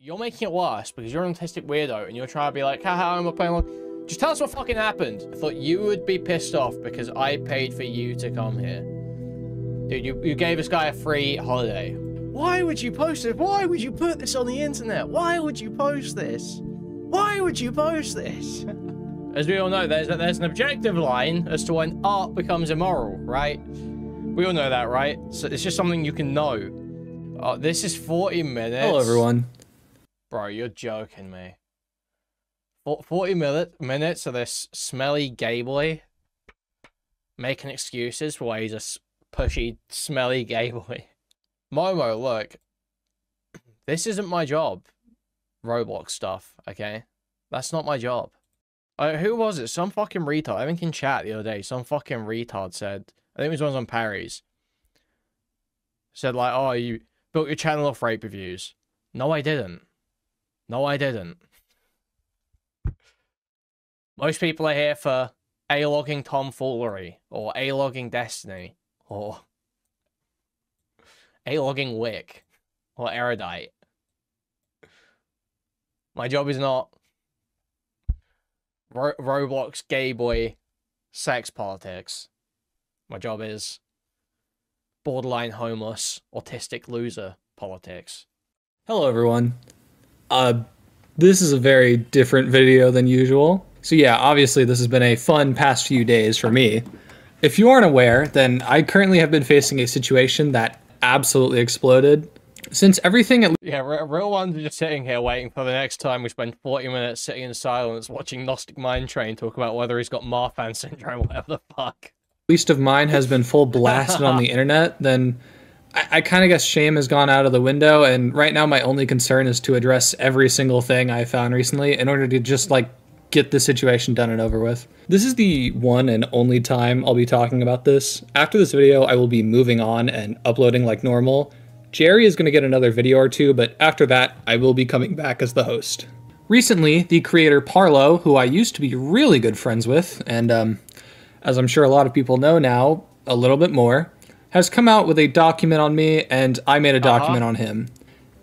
you're making it worse because you're an autistic weirdo and you're trying to be like, haha, I'm not playing along. Just tell us what fucking happened. I thought you would be pissed off because I paid for you to come here. Dude, you gave this guy a free holiday. Why would you post it? Why would you put this on the internet? Why would you post this? Why would you post this? As we all know, there's an objective line as to when art becomes immoral, right? We all know that, right? So it's just something you can know. This is 40 minutes. Hello, everyone. Bro, you're joking me. 40 minutes of this smelly gay boy making excuses for why he's a pushy, smelly gay boy. Momo, look. This isn't my job. Roblox stuff, okay? That's not my job. Who was it? Some fucking retard. I think in chat the other day, some fucking retard said, I think it was one on Parry's. Said like, oh, you built your channel off rape reviews. No, I didn't. No, I didn't. Most people are here for A-logging tomfoolery, or A-logging Destiny, or A-logging Wick, or Erudite. My job is not Roblox gay boy sex politics. My job is borderline homeless, autistic loser politics. Hello, everyone. This is a very different video than usual. So yeah, obviously this has been a fun past few days for me. If you aren't aware, then I currently have been facing a situation that absolutely exploded. Since everything Yeah, real ones are just sitting here waiting for the next time we spend 40 minutes sitting in silence watching Gnostic Mind Train talk about whether he's got Marfan syndrome or whatever the fuck. Least of mine has been full blasted on the internet, then I kind of guess shame has gone out of the window, and right now my only concern is to address every single thing I found recently in order to just, like, get the situation done and over with. This is the one and only time I'll be talking about this. After this video, I will be moving on and uploading like normal. Jerry is going to get another video or two, but after that, I will be coming back as the host. Recently, the creator Parlo, who I used to be really good friends with, and as I'm sure a lot of people know now, a little bit more, has come out with a document on me, and I made a document on him.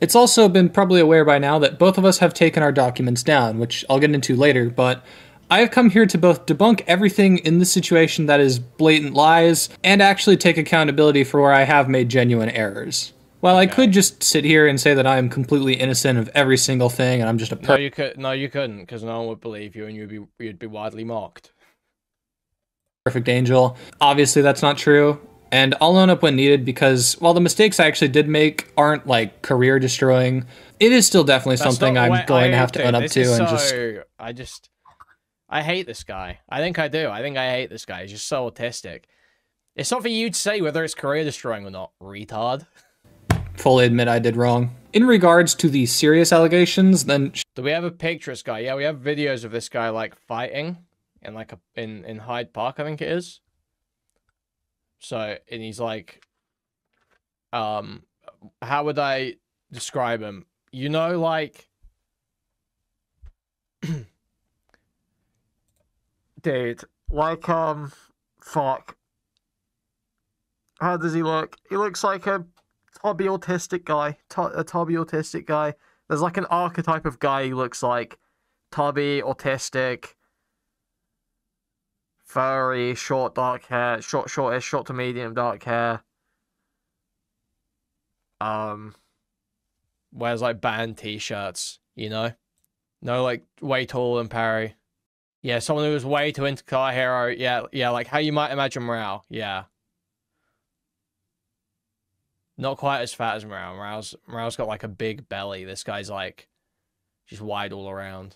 It's also been probably aware by now that both of us have taken our documents down, which I'll get into later, but I have come here to both debunk everything in this situation that is blatant lies, and actually take accountability for where I have made genuine errors. While I could just sit here and say that I am completely innocent of every single thing, and I'm just a No, you couldn't, because no one would believe you, and you'd be widely mocked. Perfect angel. Obviously, that's not true. And I'll own up when needed because while the mistakes I actually did make aren't like career destroying, it is still definitely something I'm going to have to own up to and just. I hate this guy. I think I do. I think I hate this guy. He's just so autistic. It's not for you to say whether it's career destroying or not, retard. Fully admit I did wrong. In regards to the serious allegations, then do we have a picture of this guy? Yeah, we have videos of this guy like fighting in like in Hyde Park, I think it is. So, and he's like, how would I describe him? You know, like, dude, like, fuck. How does he look? He looks like a tubby autistic guy. A tubby autistic guy. There's like an archetype of guy who looks like tubby, autistic, furry, short, dark hair, shortish, short to medium dark hair. Wears like band t-shirts, you know? No, like way taller than Parry. Yeah, someone who was way too into Car Hero. Yeah, like how you might imagine Morale. Yeah. Not quite as fat as Morale. Morale's got like a big belly. This guy's like just wide all around.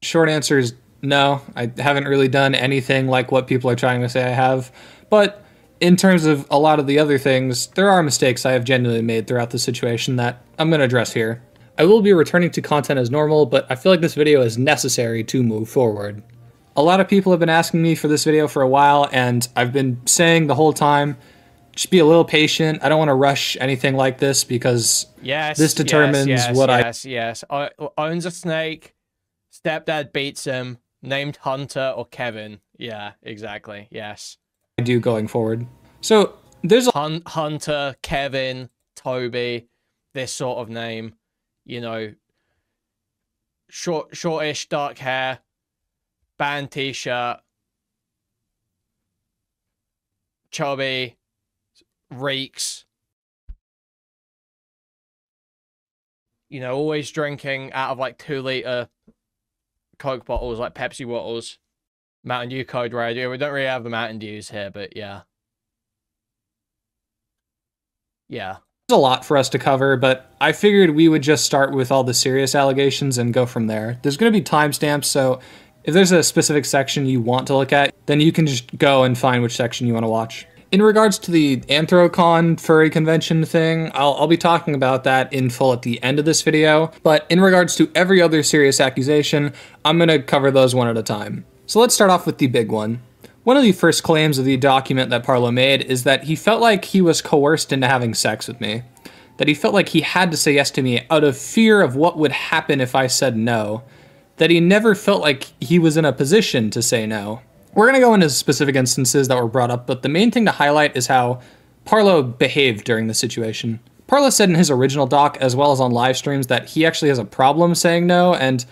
Short answer is no, I haven't really done anything like what people are trying to say I have, but in terms of a lot of the other things, there are mistakes I have genuinely made throughout the situation that I'm going to address here. I will be returning to content as normal, but I feel like this video is necessary to move forward. A lot of people have been asking me for this video for a while, and I've been saying the whole time, just be a little patient. I don't want to rush anything like this because this determines Yes. Owns a snake, stepdad beats him, named Hunter or Kevin. Yeah, exactly. Yes. I do going forward. So there's a Hunter, Kevin, Toby, this sort of name. You know, shortish, dark hair, band t-shirt, chubby, reeks. You know, always drinking out of like 2-liter Coke bottles, like Pepsi bottles. Mountain Dew Code Red. Yeah, we don't really have the Mountain Dews here, but yeah. Yeah. There's a lot for us to cover, but I figured we would just start with all the serious allegations and go from there. There's going to be timestamps, so if there's a specific section you want to look at, then you can just go and find which section you want to watch. In regards to the Anthrocon furry convention thing, I'll be talking about that in full at the end of this video, but in regards to every other serious accusation, I'm going to cover those one at a time. So let's start off with the big one. One of the first claims of the document that Parlo made is that he felt like he was coerced into having sex with me. That he felt like he had to say yes to me out of fear of what would happen if I said no. That he never felt like he was in a position to say no. We're going to go into specific instances that were brought up, but the main thing to highlight is how Parlo behaved during the situation. Parlo said in his original doc, as well as on live streams, that he actually has a problem saying no, and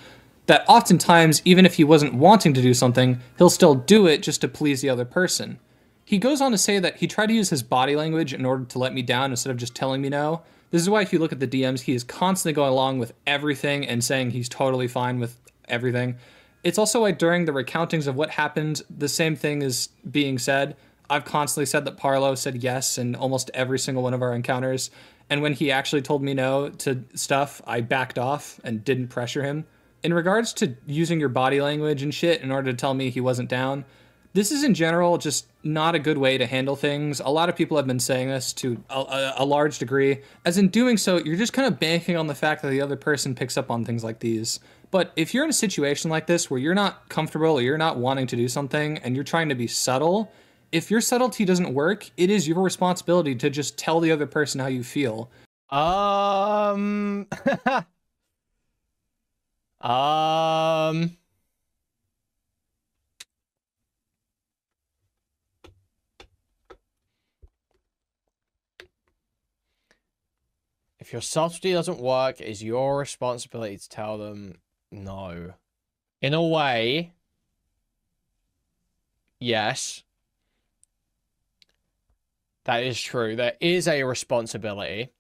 that oftentimes, even if he wasn't wanting to do something, he'll still do it just to please the other person. He goes on to say that he tried to use his body language in order to let me down instead of just telling me no. This is why if you look at the DMs, he is constantly going along with everything and saying he's totally fine with everything. It's also why during the recountings of what happened, the same thing is being said. I've constantly said that Parlo said yes in almost every single one of our encounters, and when he actually told me no to stuff, I backed off and didn't pressure him. In regards to using your body language and shit in order to tell me he wasn't down, this is in general just not a good way to handle things. A lot of people have been saying this to a large degree, as in doing so, you're just kind of banking on the fact that the other person picks up on things like these. But if you're in a situation like this where you're not comfortable or you're not wanting to do something and you're trying to be subtle, if your subtlety doesn't work, it is your responsibility to just tell the other person how you feel. If your subtlety doesn't work, it's your responsibility to tell them no. In a way, yes, that is true. There is a responsibility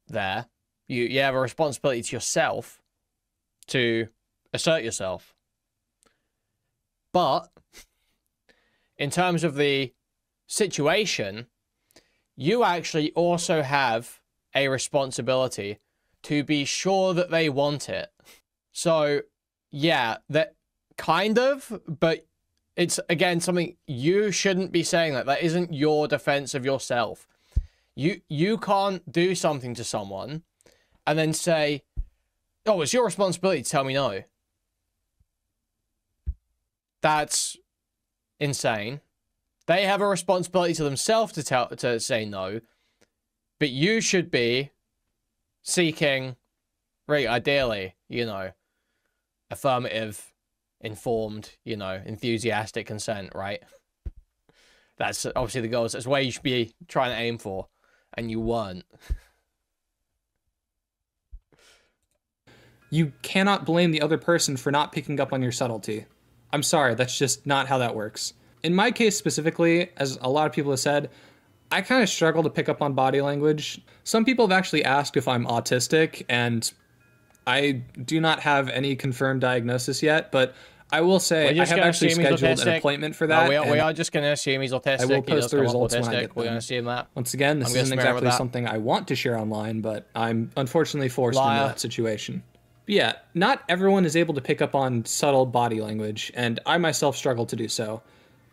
there. You have a responsibility to yourself to assert yourself. But in terms of the situation, you actually also have a responsibility to be sure that they want it. So, yeah, that kind of, but it's, again, something you shouldn't be saying that. That isn't your defense of yourself. You can't do something to someone and then say, oh, it's your responsibility to tell me no. That's insane. They have a responsibility to themselves to say no, but you should be seeking, right, ideally, you know, affirmative, informed, you know, enthusiastic consent, right? That's obviously the goal. That's where you should be trying to aim for, and you weren't. You cannot blame the other person for not picking up on your subtlety. I'm sorry, that's just not how that works. In my case specifically, as a lot of people have said, I kind of struggle to pick up on body language. Some people have actually asked if I'm autistic, and I do not have any confirmed diagnosis yet, but I will say I have actually scheduled an appointment for that. We are just going to assume he's autistic. I will post the results when I get them. We're going to assume that. Once again, this isn't exactly something I want to share online, but I'm unfortunately forced into that situation. But yeah, not everyone is able to pick up on subtle body language, and I myself struggle to do so,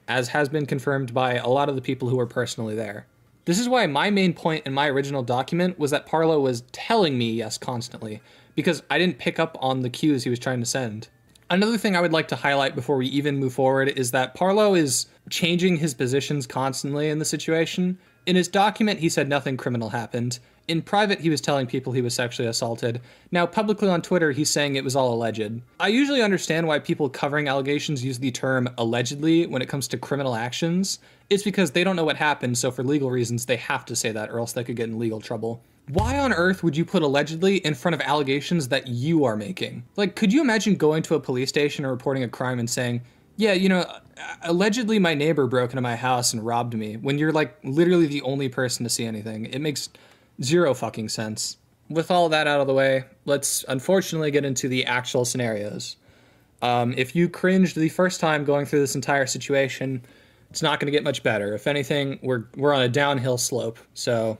as has been confirmed by a lot of the people who were personally there. This is why my main point in my original document was that Parlo was telling me yes constantly, because I didn't pick up on the cues he was trying to send. Another thing I would like to highlight before we even move forward is that Parlo is changing his positions constantly in the situation. In his document, he said nothing criminal happened. In private, he was telling people he was sexually assaulted. Now, publicly on Twitter, he's saying it was all alleged. I usually understand why people covering allegations use the term allegedly when it comes to criminal actions. It's because they don't know what happened, so for legal reasons, they have to say that, or else they could get in legal trouble. Why on earth would you put allegedly in front of allegations that you are making? Like, could you imagine going to a police station or reporting a crime and saying, yeah, you know, allegedly my neighbor broke into my house and robbed me, when you're like literally the only person to see anything? It makes zero fucking sense. With all that out of the way, let's unfortunately get into the actual scenarios. If you cringed the first time going through this entire situation, it's not going to get much better. If anything, we're on a downhill slope. So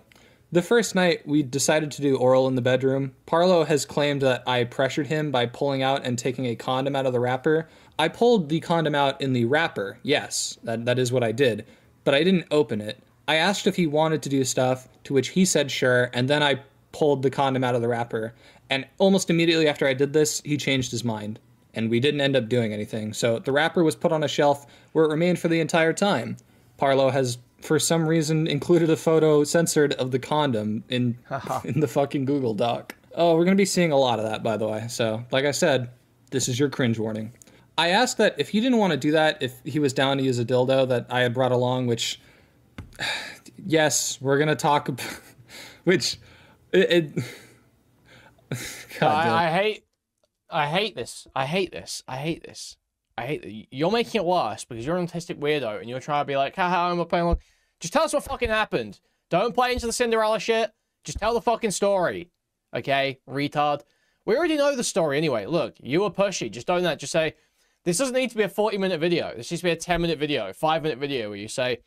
the first night we decided to do oral in the bedroom, Parlo has claimed that I pressured him by pulling out and taking a condom out of the wrapper. I pulled the condom out in the wrapper. Yes, that is what I did, but I didn't open it. I asked if he wanted to do stuff, to which he said sure, and then I pulled the condom out of the wrapper. And almost immediately after I did this, he changed his mind, and we didn't end up doing anything. So the wrapper was put on a shelf where it remained for the entire time. Parlo has, for some reason, included a photo censored of the condom in the fucking Google Doc. Oh, we're going to be seeing a lot of that, by the way. So, like I said, this is your cringe warning. I asked that if he didn't want to do that, if he was down to use a dildo that I had brought along, which, yes, we're going to talk about, which, I hate this. You're making it worse because you're an autistic weirdo and you're trying to be like, haha, I'm not playing along. Just tell us what fucking happened. Don't play into the Cinderella shit. Just tell the fucking story. Okay, retard. We already know the story anyway. Look, you were pushy. Just don't that. Just say, this doesn't need to be a 40-minute video. This needs to be a 10-minute video, 5-minute video where you say,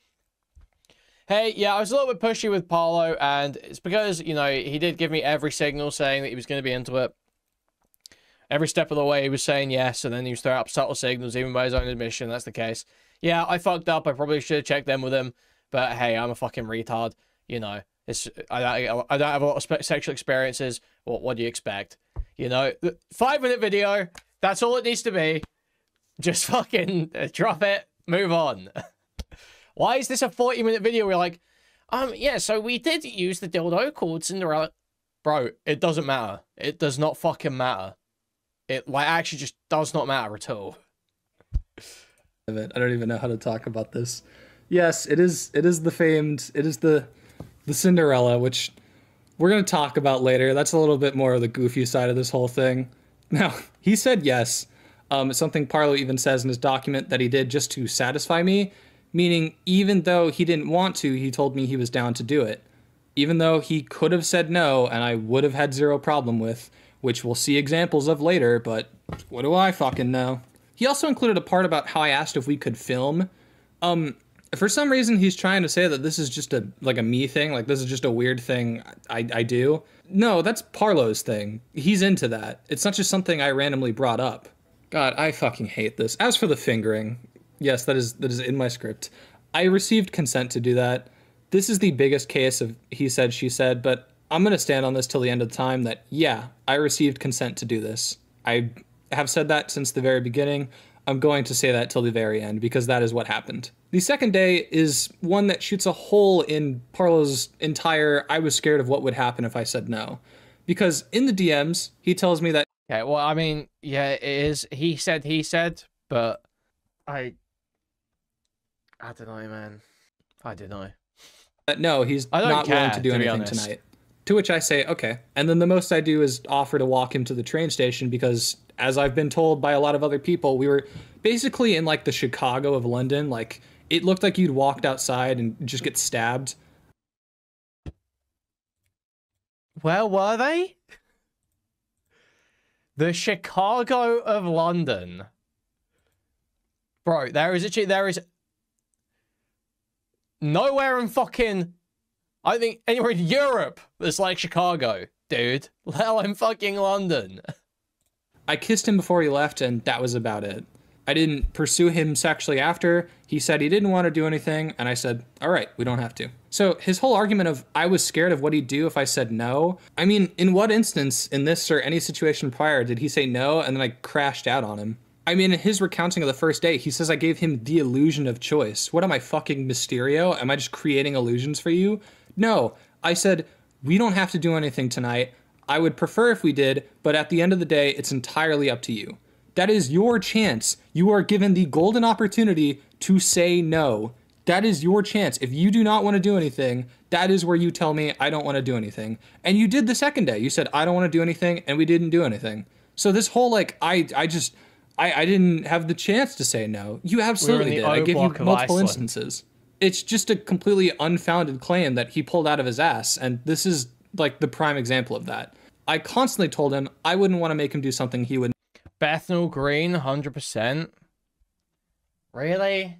hey, yeah, I was a little bit pushy with Parlo, and it's because, you know, he did give me every signal saying that he was going to be into it. Every step of the way, he was saying yes, and then he was throwing up subtle signals, even by his own admission. That's the case. Yeah, I fucked up. I probably should have checked in with him. But hey, I'm a fucking retard. You know, I don't have a lot of sexual experiences. What do you expect? You know, 5-minute video. That's all it needs to be. Just fucking drop it. Move on. Why is this a 40-minute video? We're like, yeah, so we did use the dildo called Cinderella. Bro, it doesn't matter. It does not fucking matter. It, like, actually just does not matter at all. I don't even know how to talk about this. Yes, it is the Cinderella, which we're going to talk about later. That's a little bit more of the goofy side of this whole thing. Now, he said yes. Something Parlo even says in his document that he did just to satisfy me, meaning even though he didn't want to, he told me he was down to do it. Even though he could have said no, and I would have had zero problem with, which we'll see examples of later, but what do I fucking know? He also included a part about how I asked if we could film. For some reason, he's trying to say that this is just a me thing, like this is just a weird thing I do. No, that's Parlo's thing. He's into that. It's not just something I randomly brought up. God, I fucking hate this. As for the fingering, yes, that is in my script. I received consent to do that. This is the biggest case of he said, she said, but I'm going to stand on this till the end of the time that, yeah, I received consent to do this. I have said that since the very beginning. I'm going to say that till the very end because that is what happened. The second day is one that shoots a hole in Parlo's entire I was scared of what would happen if I said no. Because in the DMs, he tells me that... Okay, well, I mean, yeah, it is. He said, but I don't know, man. I don't know. No, he's not willing to do anything tonight. To which I say, okay. And then the most I do is offer to walk him to the train station because, as I've been told by a lot of other people, we were basically in, like, the Chicago of London. Like, it looked like you'd walked outside and just get stabbed. Where were they? The Chicago of London. Bro, there is nowhere in fucking... I think anywhere in Europe that's like Chicago, dude. Let alone fucking London. I kissed him before he left, and that was about it. I didn't pursue him sexually after. He said he didn't want to do anything, and I said, all right, we don't have to. So his whole argument of I was scared of what he'd do if I said no. I mean, in what instance in this or any situation prior did he say no and then I crashed out on him? I mean, in his recounting of the first day, he says I gave him the illusion of choice. What am I, fucking Mysterio? Am I just creating illusions for you? No, I said, we don't have to do anything tonight. I would prefer if we did, but at the end of the day, it's entirely up to you. That is your chance. You are given the golden opportunity to say no. That is your chance. If you do not want to do anything, that is where you tell me I don't want to do anything. And you did the second day. You said I don't want to do anything, and we didn't do anything. So this whole like I didn't have the chance to say no. You absolutely did. I give you multiple instances. It's just a completely unfounded claim that he pulled out of his ass, and this is like the prime example of that. I constantly told him I wouldn't want to make him do something he would. Bethnal Green, 100%. Really?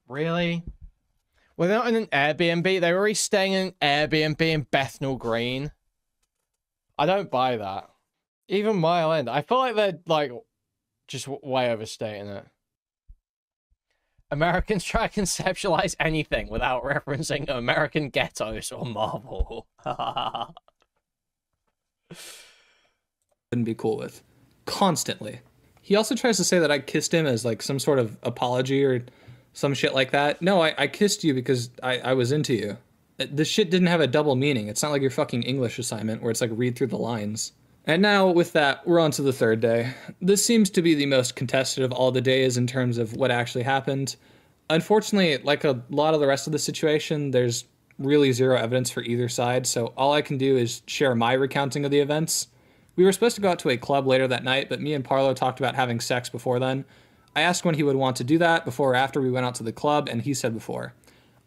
Really? Well, they're not in an Airbnb. They're already staying in an Airbnb in Bethnal Green. I don't buy that. Even Mile End. I feel like they're, like, just way overstating it. Americans try to conceptualize anything without referencing American ghettos or Marvel. Wouldn't be cool with. Constantly. He also tries to say that I kissed him as, like, some sort of apology or some shit like that. No, I kissed you because I was into you. This shit didn't have a double meaning. It's not like your fucking English assignment where it's like read through the lines. And now with that, we're on to the third day. This seems to be the most contested of all the days in terms of what actually happened. Unfortunately, like a lot of the rest of the situation, there's really zero evidence for either side, so all I can do is share my recounting of the events. We were supposed to go out to a club later that night, but me and Parlo talked about having sex before then. I asked when he would want to do that, before or after we went out to the club, and he said before.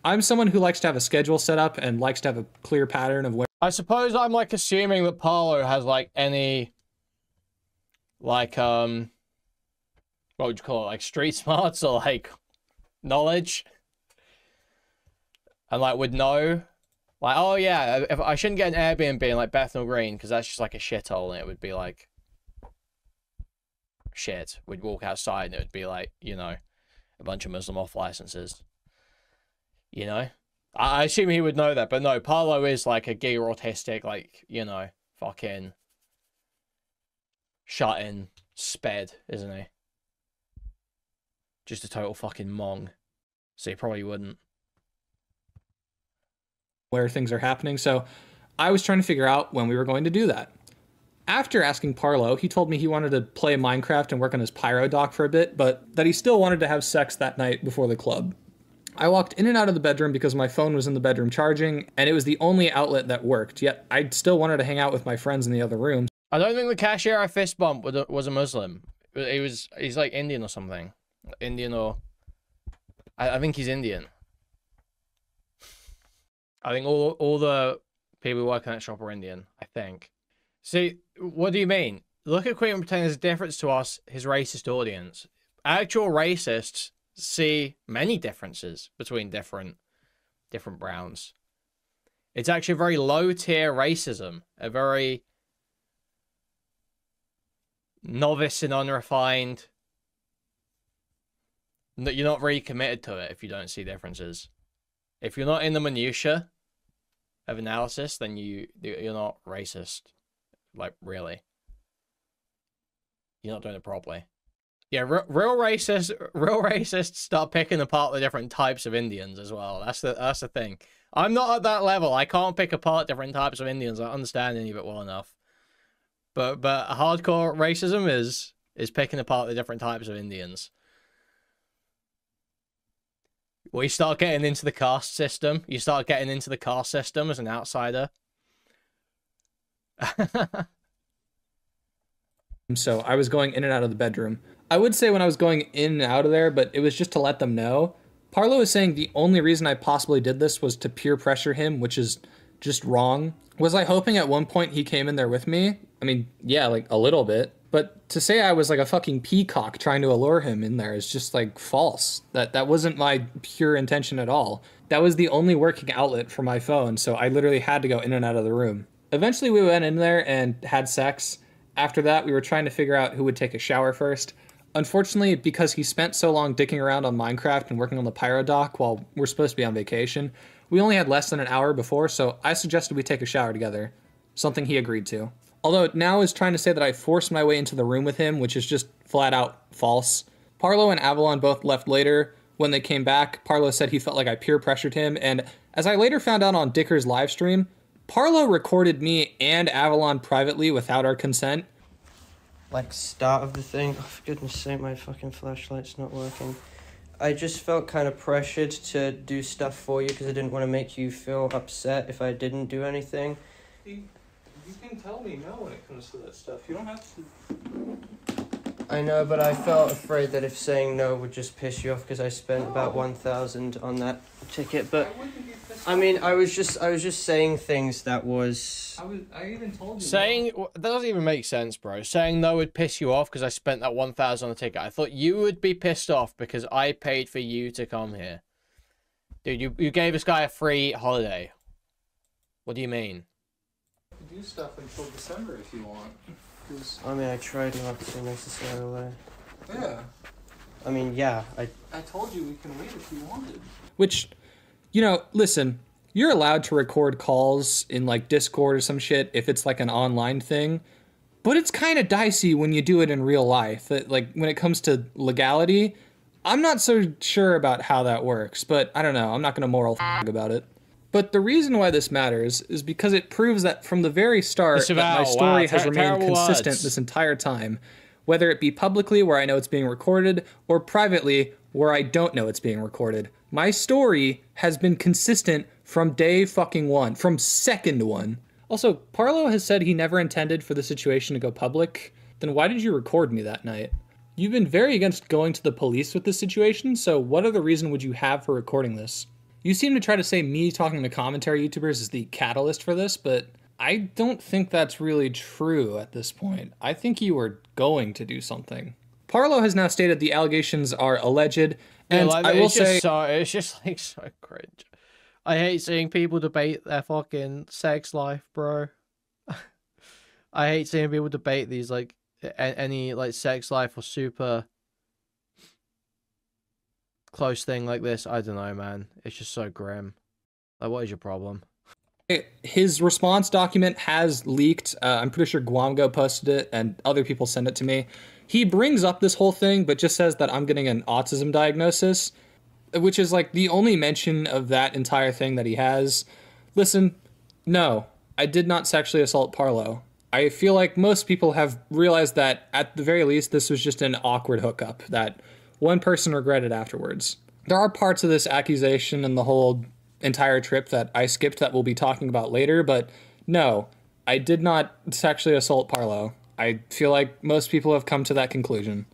I'm someone who likes to have a schedule set up and likes to have a clear pattern of when. I suppose I'm, like, assuming that Parlo has, like, any, like, what would you call it, like, street smarts or, like, knowledge? And, like, would know, like, oh, yeah, if I shouldn't get an Airbnb in, like, Bethnal Green, because that's just, like, a shithole, and it would be, like, shit. We'd walk outside, and it would be, like, you know, a bunch of Muslim off-licenses. You know? I assume he would know that, but no, Parlo is like a giga autistic, like, you know, fucking shut-in sped, isn't he? Just a total fucking mong. So he probably wouldn't. Where things are happening, so I was trying to figure out when we were going to do that. After asking Parlo, he told me he wanted to play Minecraft and work on his pyro dock for a bit, but that he still wanted to have sex that night before the club. I walked in and out of the bedroom because my phone was in the bedroom charging, and it was the only outlet that worked, yet I still wanted to hang out with my friends in the other rooms. I don't think the cashier I fist bumped was a Muslim. He's like Indian or something. Indian or... I think he's Indian. I think all the people working at that shop are Indian, I think. See, what do you mean? Look at Kuihman pretending there's a difference to us, his racist audience. Actual racists see many differences between different browns. It's actually a very low tier racism, a very novice and unrefined. You're not really committed to it if you don't see differences. If you're not in the minutiae of analysis, then you're not racist. Like, really, you're not doing it properly. Yeah, real racists start picking apart the different types of Indians as well. That's the thing. I'm not at that level. I can't pick apart different types of Indians. I don't understand any of it well enough. But hardcore racism is picking apart the different types of Indians. Well, you start getting into the caste system. You start getting into the caste system as an outsider. So I was going in and out of the bedroom. I would say when I was going in and out of there, but it was just to let them know. Parlo is saying the only reason I possibly did this was to peer pressure him, which is just wrong. Was I hoping at one point he came in there with me? I mean, yeah, like a little bit. But to say I was like a fucking peacock trying to allure him in there is just like false. That wasn't my pure intention at all. That was the only working outlet for my phone, so I literally had to go in and out of the room. Eventually we went in there and had sex. After that, we were trying to figure out who would take a shower first. Unfortunately, because he spent so long dicking around on Minecraft and working on the pyro dock while we're supposed to be on vacation, we only had less than an hour before, so I suggested we take a shower together, something he agreed to. Although now is trying to say that I forced my way into the room with him, which is just flat out false. Parlo and Avalon both left later. When they came back, Parlo said he felt like I peer pressured him, and as I later found out on Dicker's livestream, Parlo recorded me and Avalon privately without our consent. Like, start of the thing. Oh, for goodness sake, my fucking flashlight's not working. I just felt kind of pressured to do stuff for you because I didn't want to make you feel upset if I didn't do anything. You can tell me no when it comes to that stuff. You don't have to... I know, but I felt afraid that if saying no would just piss you off because I spent about 1,000 on that ticket. But I mean, I was just saying things that was. I even told you. Saying that doesn't even make sense, bro. Saying no would piss you off because I spent that 1,000 on the ticket. I thought you would be pissed off because I paid for you to come here, dude. You gave this guy a free holiday. What do you mean? Do stuff until December if you want. I mean, I tried not to necessarily. Yeah. I mean, yeah, I told you we can wait if you wanted. Which, you know, listen, you're allowed to record calls in, like, Discord or some shit if it's, like, an online thing. But it's kind of dicey when you do it in real life. Like, when it comes to legality, I'm not so sure about how that works. But, I don't know, I'm not going to moral about it. But the reason why this matters is because it proves that from the very start that my story has remained consistent this entire time, whether it be publicly where I know it's being recorded or privately where I don't know it's being recorded. My story has been consistent from day fucking one, from second one. Also, Parlo has said he never intended for the situation to go public. Then why did you record me that night? You've been very against going to the police with this situation, so what other reason would you have for recording this? You seem to try to say me talking to commentary YouTubers is the catalyst for this, but I don't think that's really true at this point. I think you were going to do something. Parlo has now stated the allegations are alleged, and like, I will say... it's just, like, so cringe. I hate seeing people debate their fucking sex life, bro. I hate seeing people debate these, like, any, like, sex life or super... close thing like this. I don't know, man. It's just so grim. Like, what is your problem? His response document has leaked. I'm pretty sure Guamgo posted it and other people sent it to me. He brings up this whole thing, but just says that I'm getting an autism diagnosis, which is like the only mention of that entire thing that he has. Listen, no, I did not sexually assault Parlo. I feel like most people have realized that at the very least, this was just an awkward hookup that one person regretted afterwards. There are parts of this accusation and the whole entire trip that I skipped that we'll be talking about later, but no, I did not sexually assault Parlo. I feel like most people have come to that conclusion.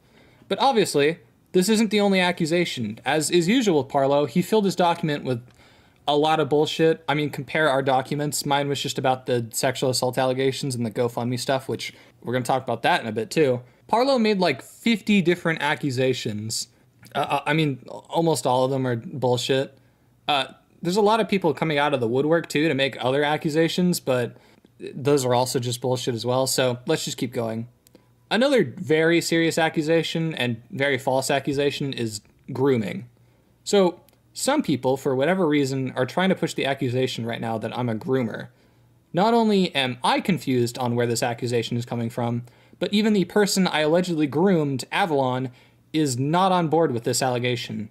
But obviously, this isn't the only accusation. As is usual with Parlo, he filled his document with a lot of bullshit. I mean, compare our documents. Mine was just about the sexual assault allegations and the GoFundMe stuff, which we're going to talk about that in a bit too. Parlo made like 50 different accusations. I mean, almost all of them are bullshit. There's a lot of people coming out of the woodwork too to make other accusations, but those are also just bullshit as well. So let's just keep going. Another very serious accusation and very false accusation is grooming. So some people, for whatever reason, are trying to push the accusation right now that I'm a groomer. Not only am I confused on where this accusation is coming from, but even the person I allegedly groomed, Avalon, is not on board with this allegation.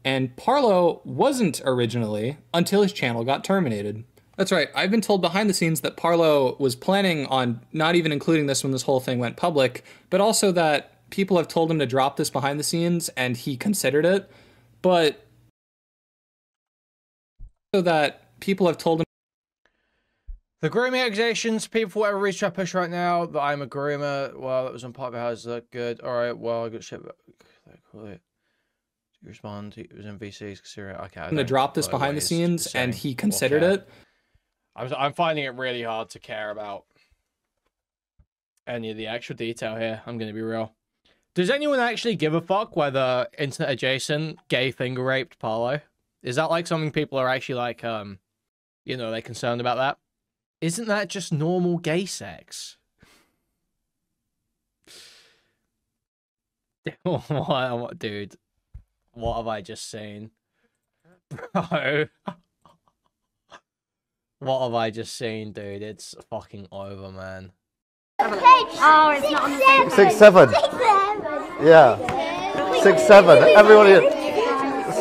And Parlo wasn't originally until his channel got terminated. That's right, I've been told behind the scenes that Parlo was planning on not even including this when this whole thing went public, but also that people have told him to drop this behind the scenes and he considered it, but so that people have told him the grooming accusations, people for whatever reason try to push right now that I'm a groomer. Well, that was on Parker House. That good. All right. Well, I got shit. Call it. You respond. It was in VCs. Consider it. Okay. To drop this behind the scenes, and he considered it. I'm finding it really hard to care about any of the actual detail here. I'm going to be real. Does anyone actually give a fuck whether internet adjacent gay finger raped Parlo? Is that like something people are actually like, you know, they're concerned about that? Isn't that just normal gay sex? What, dude? What have I just seen? Bro. What have I just seen, dude? It's fucking over, man. Oh, it's not on the same page. 6, 7. Yeah. 6, 7. Everybody.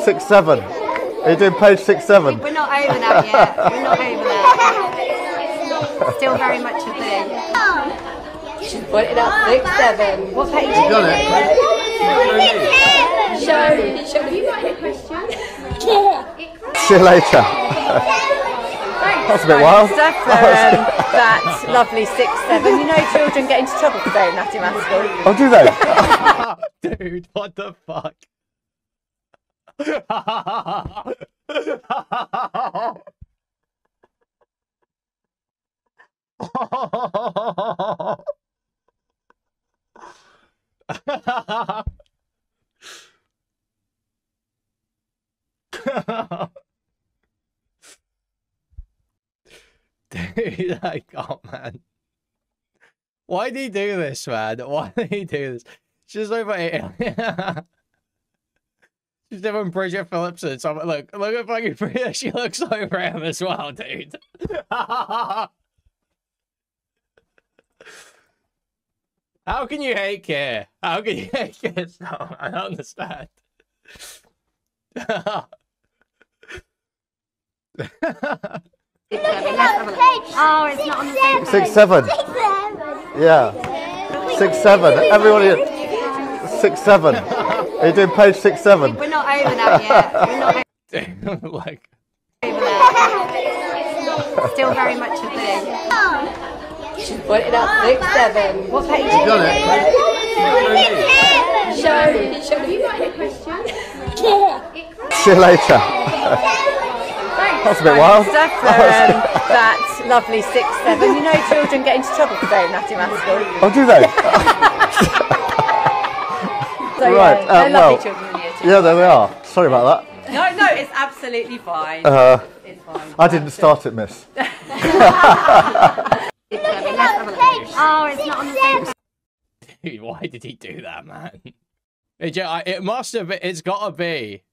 6, 7. Are you doing page 6, 7? We're not over that yet. We're not over that. Still very much a thing. She's put it up 6, 7. What page? You got it. See you later. That's a bit wild. Stuff for that lovely 6-7. You know, children get into trouble for saying that in maths school. Oh, do they? Dude, what the fuck? Dude, I can't, man. Why did he do this, man? Why did he do this? Just over here. Just everyone Bridget Phillips and someone look at fucking Bridget. She looks over him as well, dude. How can you hate care? How can you hate care? No, I don't understand. Oh, it's not on the same page. 6-7. Yeah. 6-7. Everybody. 6-7. Are you doing page 6-7? We're not over that yet. We're not Like, over that. Still very much a thing. She's pointed out 6-7. What page? You got it. Show you got a question. See you later. That's a bit wild. Stuff for that lovely 6-7. You know, children get into trouble for saying that in maths school. Oh, do they? So, Right, yeah, they're lovely well, children in year 2. Yeah, there we are. Sorry about that. No, it's absolutely fine. It's fine. I didn't start it, miss. Oh, it's not on the same page. dude, why did he do that, man? It must have been. It's gotta be.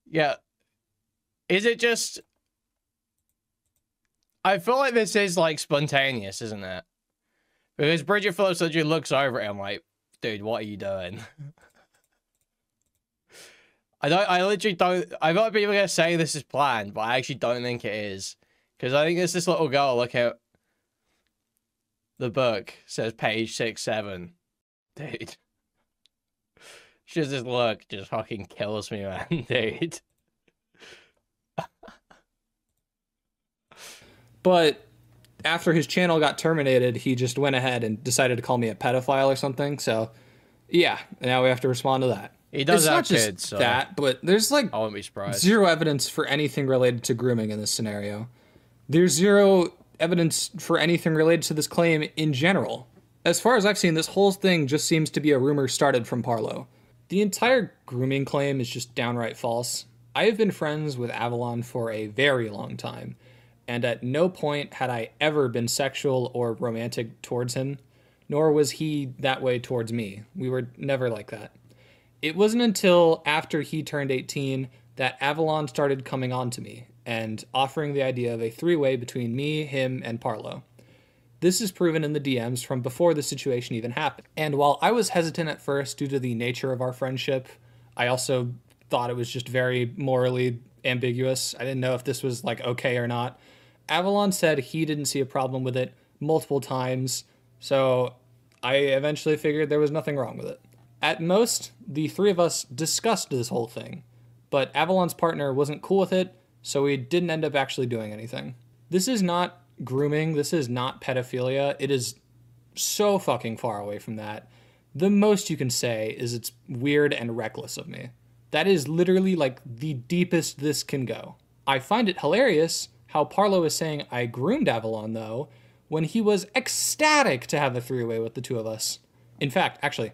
Yeah. Is it just... I feel like this is, like, spontaneous, isn't it? Because Bridget Phillips literally looks over at him like, dude, what are you doing? I literally don't... I thought people were going to say this is planned, but I actually don't think it is. Because I think it's this little girl, look at the book, says page 6-7. Dude. Just this look just fucking kills me, man, dude. But after his channel got terminated, he just went ahead and decided to call me a pedophile or something. So, yeah, now we have to respond to that. He does it's have not just kids, so that, but there's like I wouldn't be surprised. zero evidence for anything related to grooming in this scenario. There's zero evidence for anything related to this claim in general. As far as I've seen, this whole thing just seems to be a rumor started from Parlo. The entire grooming claim is just downright false. I have been friends with Avalon for a very long time, and at no point had I ever been sexual or romantic towards him, nor was he that way towards me. We were never like that. It wasn't until after he turned 18 that Avalon started coming on to me and offering the idea of a three-way between me, him, and Parlo. This is proven in the DMs from before the situation even happened. And while I was hesitant at first due to the nature of our friendship, I also thought it was just very morally ambiguous. I didn't know if this was like okay or not. Avalon said he didn't see a problem with it multiple times, so I eventually figured there was nothing wrong with it. At most, the three of us discussed this whole thing, but Avalon's partner wasn't cool with it, so we didn't end up actually doing anything. This is not grooming, this is not pedophilia, it is so fucking far away from that. The most you can say is it's weird and reckless of me. That is literally like the deepest this can go. I find it hilarious how Parlo is saying I groomed Avalon though, when he was ecstatic to have a three-way with the two of us. In fact, actually,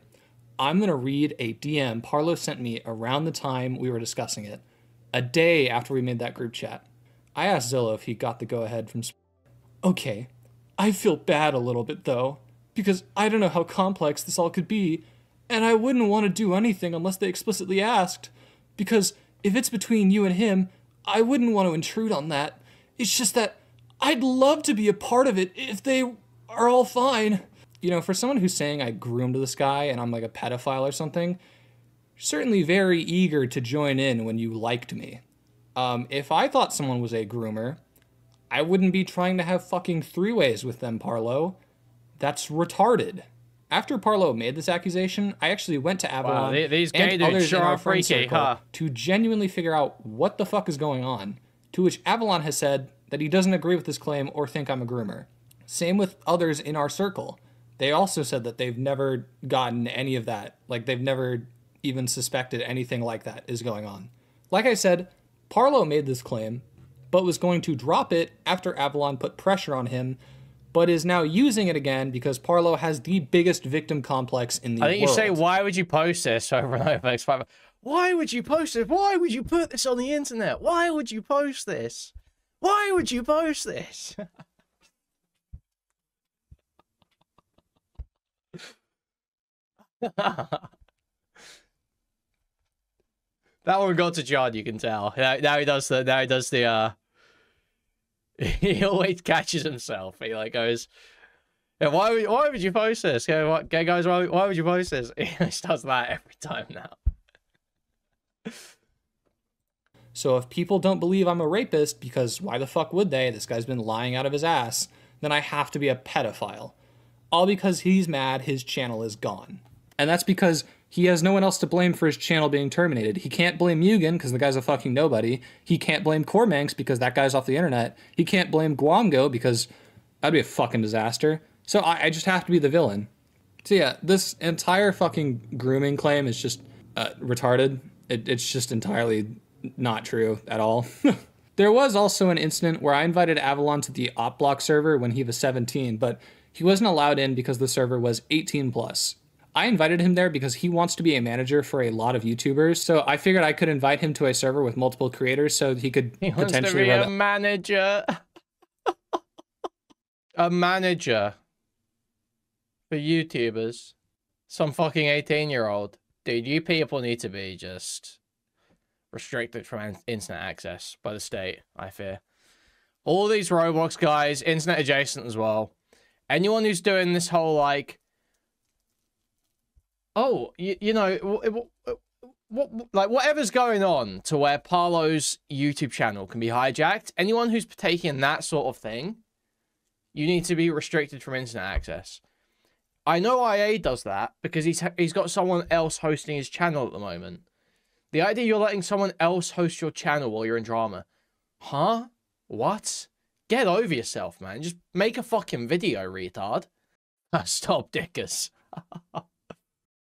I'm gonna read a DM Parlo sent me around the time we were discussing it, a day after we made that group chat. I asked Zillow if he got the go-ahead from Okay, I feel bad a little bit though, because I don't know how complex this all could be, and I wouldn't want to do anything unless they explicitly asked, because if it's between you and him, I wouldn't want to intrude on that. It's just that I'd love to be a part of it if they are all fine. You know, for someone who's saying I groomed this guy and I'm like a pedophile or something, you're certainly very eager to join in when you liked me. If I thought someone was a groomer, I wouldn't be trying to have fucking three-ways with them, Parlo. That's retarded. After Parlo made this accusation, I actually went to Avalon these gay and dudes others sure in our are friend freaky, circle huh? to genuinely figure out what the fuck is going on, to which Avalon has said that he doesn't agree with this claim or think I'm a groomer. Same with others in our circle. They also said that they've never gotten any of that. Like, they've never even suspected anything like that is going on. Like I said, Parlo made this claim, but was going to drop it after Avalon put pressure on him, but is now using it again because Parlo has the biggest victim complex in the world. I think you say, why would you post this over and over? Why would you post it? Why would you put this on the internet? Why would you post this? Why would you post this? That one got to John, you can tell. Now he does the he always catches himself. He like goes, yeah, why would you post this? Yeah, gay guys, why would you post this? He just does that every time now. So if people don't believe I'm a rapist, because why the fuck would they? This guy's been lying out of his ass, then I have to be a pedophile. All because he's mad his channel is gone. And that's because he has no one else to blame for his channel being terminated. He can't blame Mugen because the guy's a fucking nobody. He can't blame Cormanx because that guy's off the internet. He can't blame Guamgo because that'd be a fucking disaster. So I just have to be the villain. So yeah, this entire fucking grooming claim is just retarded. It's just entirely not true at all. There was also an incident where I invited Avalon to the OpBlock server when he was 17, but he wasn't allowed in because the server was 18 plus. I invited him there because he wants to be a manager for a lot of YouTubers, so I figured I could invite him to a server with multiple creators so he could potentially be a manager. A manager for YouTubers. Some fucking 18-year-old. Dude, you people need to be just restricted from internet access by the state, I fear. All these Roblox guys, internet adjacent as well. Anyone who's doing this whole, like, oh, you know, like, whatever's going on to where Parlo's YouTube channel can be hijacked, anyone who's taking that sort of thing, you need to be restricted from internet access. I know IA does that because he's got someone else hosting his channel at the moment. The idea you're letting someone else host your channel while you're in drama. Huh? What? Get over yourself, man. Just make a fucking video, retard. Stop, dickers.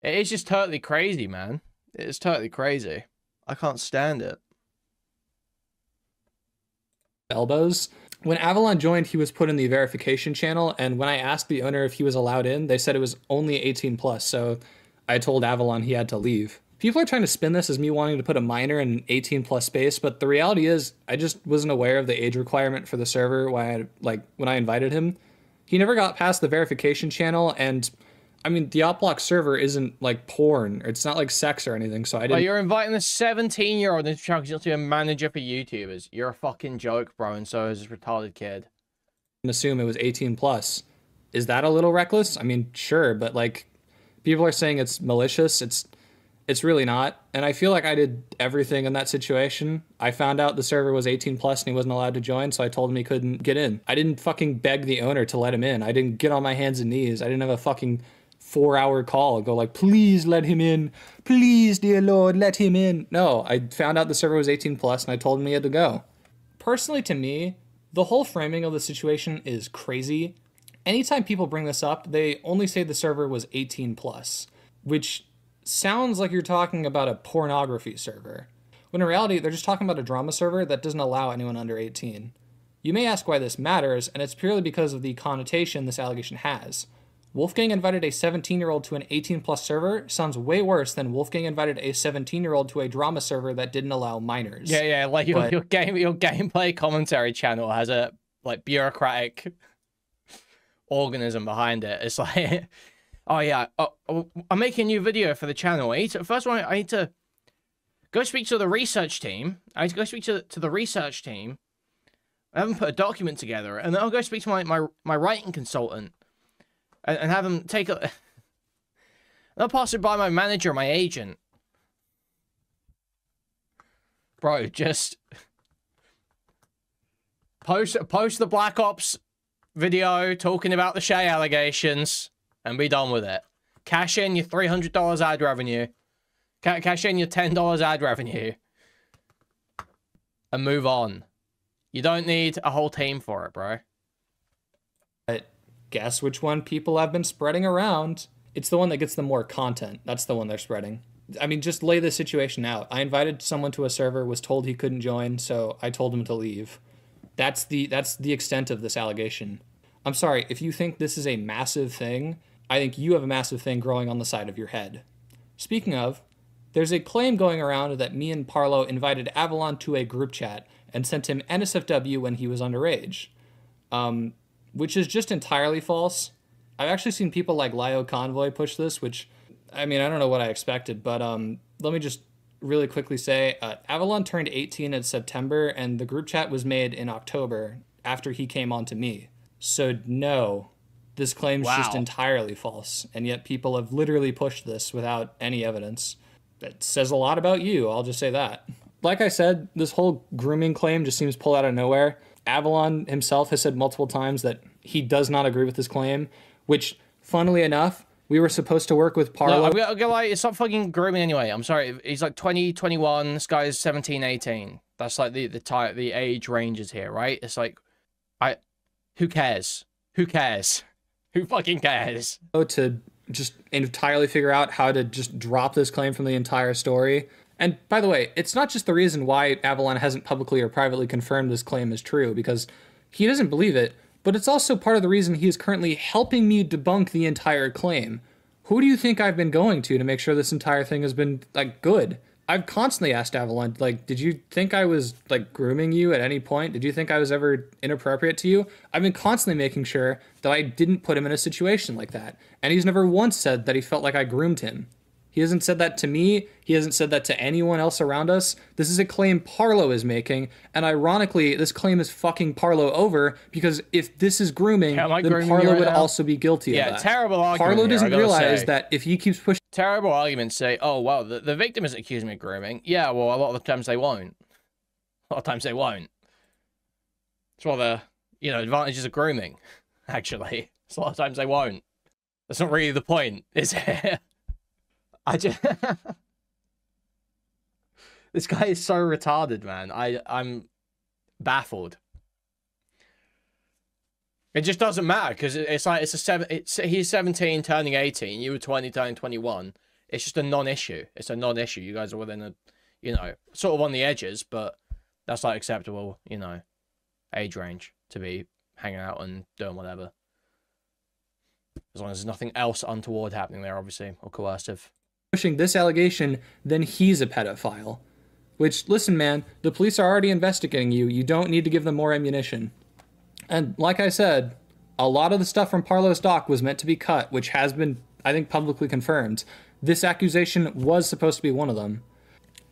It is just totally crazy, man. It is totally crazy. I can't stand it. Elbows. When Avalon joined, he was put in the verification channel, and when I asked the owner if he was allowed in, they said it was only 18 plus, so I told Avalon he had to leave. People are trying to spin this as me wanting to put a minor in an 18 plus space, but the reality is I just wasn't aware of the age requirement for the server when I invited him. He never got past the verification channel, and I mean, the OpBlock server isn't like porn. It's not like sex or anything, so I didn't... Oh, you're inviting a 17-year-old into channel to be a manager for YouTubers. You're a fucking joke, bro, and so is this retarded kid. Assume it was 18 plus. Is that a little reckless? I mean, sure, but like, people are saying it's malicious. It's really not. And I feel like I did everything in that situation. I found out the server was 18 plus and he wasn't allowed to join, so I told him he couldn't get in. I didn't fucking beg the owner to let him in. I didn't get on my hands and knees. I didn't have a fucking 4-hour call go like, please let him in. Please, dear Lord, let him in. No, I found out the server was 18 plus and I told him he had to go. Personally, to me, the whole framing of the situation is crazy. Anytime people bring this up, they only say the server was 18 plus, which sounds like you're talking about a pornography server, when in reality, they're just talking about a drama server that doesn't allow anyone under 18. You may ask why this matters, and it's purely because of the connotation this allegation has. Wolfgang invited a 17-year-old to an 18-plus server sounds way worse than Wolfgang invited a 17-year-old to a drama server that didn't allow minors. Yeah, like your gameplay commentary channel has a like bureaucratic organism behind it. It's like, oh yeah, I'm making a new video for the channel. First one, I need to go speak to the research team. I need to go speak to the research team. I haven't put a document together, and then I'll go speak to my writing consultant. And have them take a... I'll pass it by my manager, my agent. Bro, just... Post the Black Ops video talking about the Shay allegations. and be done with it. Cash in your $300 ad revenue. Cash in your $10 ad revenue. And move on. You don't need a whole team for it, bro. Guess which one people have been spreading around. It's the one that gets them more content. That's the one they're spreading. I mean, just lay this situation out. I invited someone to a server, was told he couldn't join, so I told him to leave. That's the extent of this allegation. I'm sorry, if you think this is a massive thing, I think you have a massive thing growing on the side of your head. Speaking of, there's a claim going around that me and Parlo invited Avalon to a group chat and sent him NSFW when he was underage. Which is just entirely false. I've actually seen people like Lio Convoy push this, which, I mean, I don't know what I expected, but let me just really quickly say, Avalon turned 18 in September, and the group chat was made in October after he came on to me. So no, this claim's just entirely false, and yet people have literally pushed this without any evidence. That says a lot about you, I'll just say that. Like I said, this whole grooming claim just seems pulled out of nowhere. Avalon himself has said multiple times that he does not agree with this claim, which, funnily enough, we were supposed to work with Parlo. No, I'm gonna lie, it's not fucking grooming anyway. I'm sorry. He's like 20, 21. This guy's 17, 18. That's like the age ranges here, right? It's like, who cares? Who cares? Who fucking cares? To just entirely figure out how to just drop this claim from the entire story. And by the way, it's not just the reason why Avalon hasn't publicly or privately confirmed this claim is true, because he doesn't believe it, but it's also part of the reason he is currently helping me debunk the entire claim. Who do you think I've been going to make sure this entire thing has been, like, good? I've constantly asked Avalon, like, did you think I was, like, grooming you at any point? Did you think I was ever inappropriate to you? I've been constantly making sure that I didn't put him in a situation like that. And he's never once said that he felt like I groomed him. He hasn't said that to me. He hasn't said that to anyone else around us. This is a claim Parlo is making. And ironically, this claim is fucking Parlo over, because if this is grooming, then Parlo would also be guilty of that. Yeah, terrible argument. Parlo doesn't realize that if he keeps pushing... Terrible argument, say, oh, well, the victim isn't accusing me of grooming. Yeah, well, a lot of the times they won't. A lot of times they won't. It's one of the, advantages of grooming, actually. So a lot of times they won't. That's not really the point, is it? This guy is so retarded, man. I'm baffled. It just doesn't matter, because it's like he's 17 turning 18, you were 20 turning 21. It's just a non-issue. It's a non-issue. You guys are within a, sort of on the edges, but that's like acceptable, age range to be hanging out and doing whatever. As long as there's nothing else untoward happening there, obviously, or coercive. Pushing this allegation, then he's a pedophile. Which, listen, man, the police are already investigating you. You don't need to give them more ammunition. And like I said, a lot of the stuff from Parlo's doc was meant to be cut, which has been, I think, publicly confirmed. This accusation was supposed to be one of them.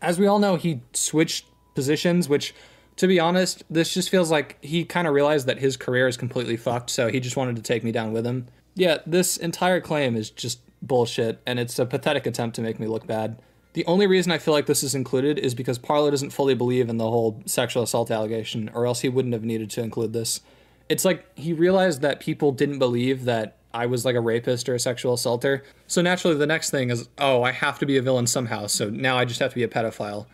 As we all know, he switched positions, which, to be honest, this just feels like he kind of realized that his career is completely fucked, so he just wanted to take me down with him. Yeah, this entire claim is just bullshit, and it's a pathetic attempt to make me look bad. The only reason I feel like this is included is because Parlo doesn't fully believe in the whole sexual assault allegation, or else he wouldn't have needed to include this. It's like he realized that people didn't believe that I was like a rapist or a sexual assaulter, so naturally the next thing is, oh, I have to be a villain somehow, so now I just have to be a pedophile.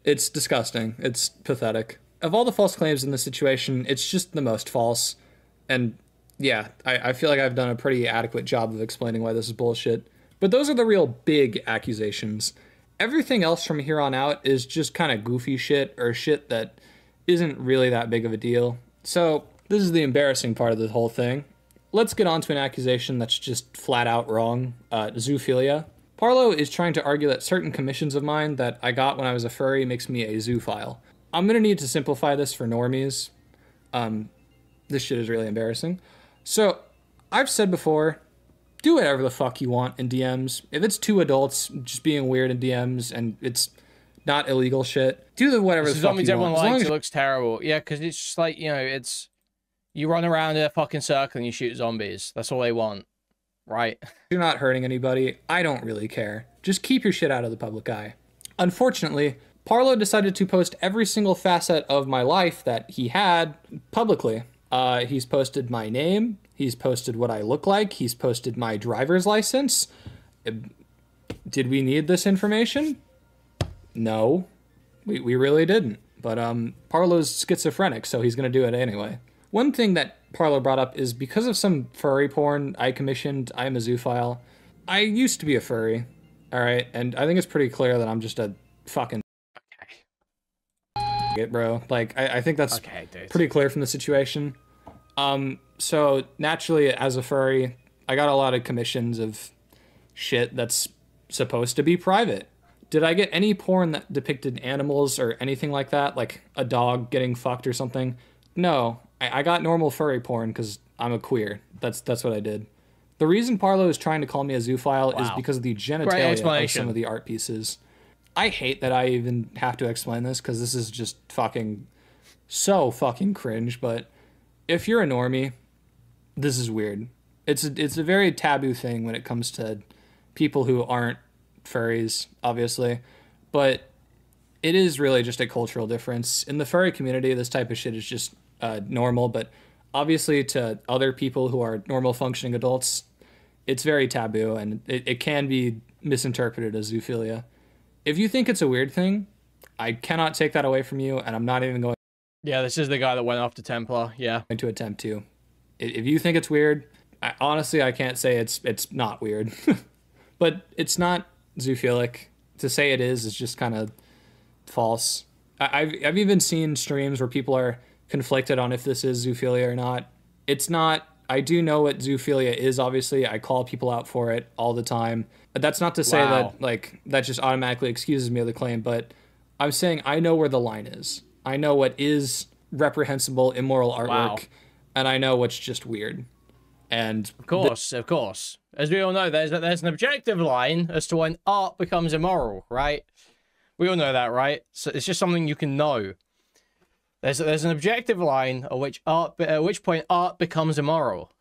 It's disgusting. It's pathetic. Of all the false claims in this situation, it's just the most false, and yeah, I feel like I've done a pretty adequate job of explaining why this is bullshit. But those are the real big accusations. Everything else from here on out is just kind of goofy shit, or shit that isn't really that big of a deal. So, this is the embarrassing part of the whole thing. Let's get on to an accusation that's just flat out wrong. Zoophilia. Parlo is trying to argue that certain commissions of mine that I got when I was a furry makes me a zoophile. I'm gonna need to simplify this for normies. This shit is really embarrassing. So, I've said before, do whatever the fuck you want in DMs. If it's two adults just being weird in DMs and it's not illegal shit, do whatever the fuck you want. Everyone likes it looks terrible. Yeah, because it's just like, it's... You run around in a fucking circle and you shoot zombies. That's all they want. Right? You're not hurting anybody. I don't really care. Just keep your shit out of the public eye. Unfortunately, Parlo decided to post every single facet of my life that he had publicly. He's posted my name. He's posted what I look like. He's posted my driver's license. Did we need this information? No, we really didn't. But Parlo's schizophrenic, so he's going to do it anyway. One thing that Parlo brought up is because of some furry porn I commissioned, I am a zoophile. I used to be a furry, all right? And I think it's pretty clear that I'm just a fucking it, bro. Like, I think that's pretty clear from the situation. So naturally, as a furry, I got a lot of commissions of shit that's supposed to be private. Did I get any porn that depicted animals or anything like that, like a dog getting fucked or something? No, I got normal furry porn because I'm a queer. That's what I did. The reason Parlo is trying to call me a zoophile is because of the genitalia of some of the art pieces. I hate that I even have to explain this because this is just fucking so fucking cringe, but if you're a normie, this is weird. It's a very taboo thing when it comes to people who aren't furries, obviously, but it is really just a cultural difference. In the furry community, this type of shit is just normal, but obviously to other people who are normal functioning adults, it's very taboo, and it can be misinterpreted as zoophilia. If you think it's a weird thing, I cannot take that away from you, and I'm not even going Yeah, this is the guy that went off to Templar, yeah. to attempt to. If you think it's weird, honestly, I can't say it's not weird. But it's not zoophilic. To say it is just kind of false. I've even seen streams where people are conflicted on if this is zoophilia or not. It's not. I do know what zoophilia is, obviously. I call people out for it all the time. But that's not to say that, like, that just automatically excuses me of the claim, but I'm saying I know where the line is. I know what is reprehensible, immoral artwork, and I know what's just weird. And of course. As we all know, there's an objective line as to when art becomes immoral, right? We all know that, right? So it's just something you can know. There's an objective line at which point art becomes immoral.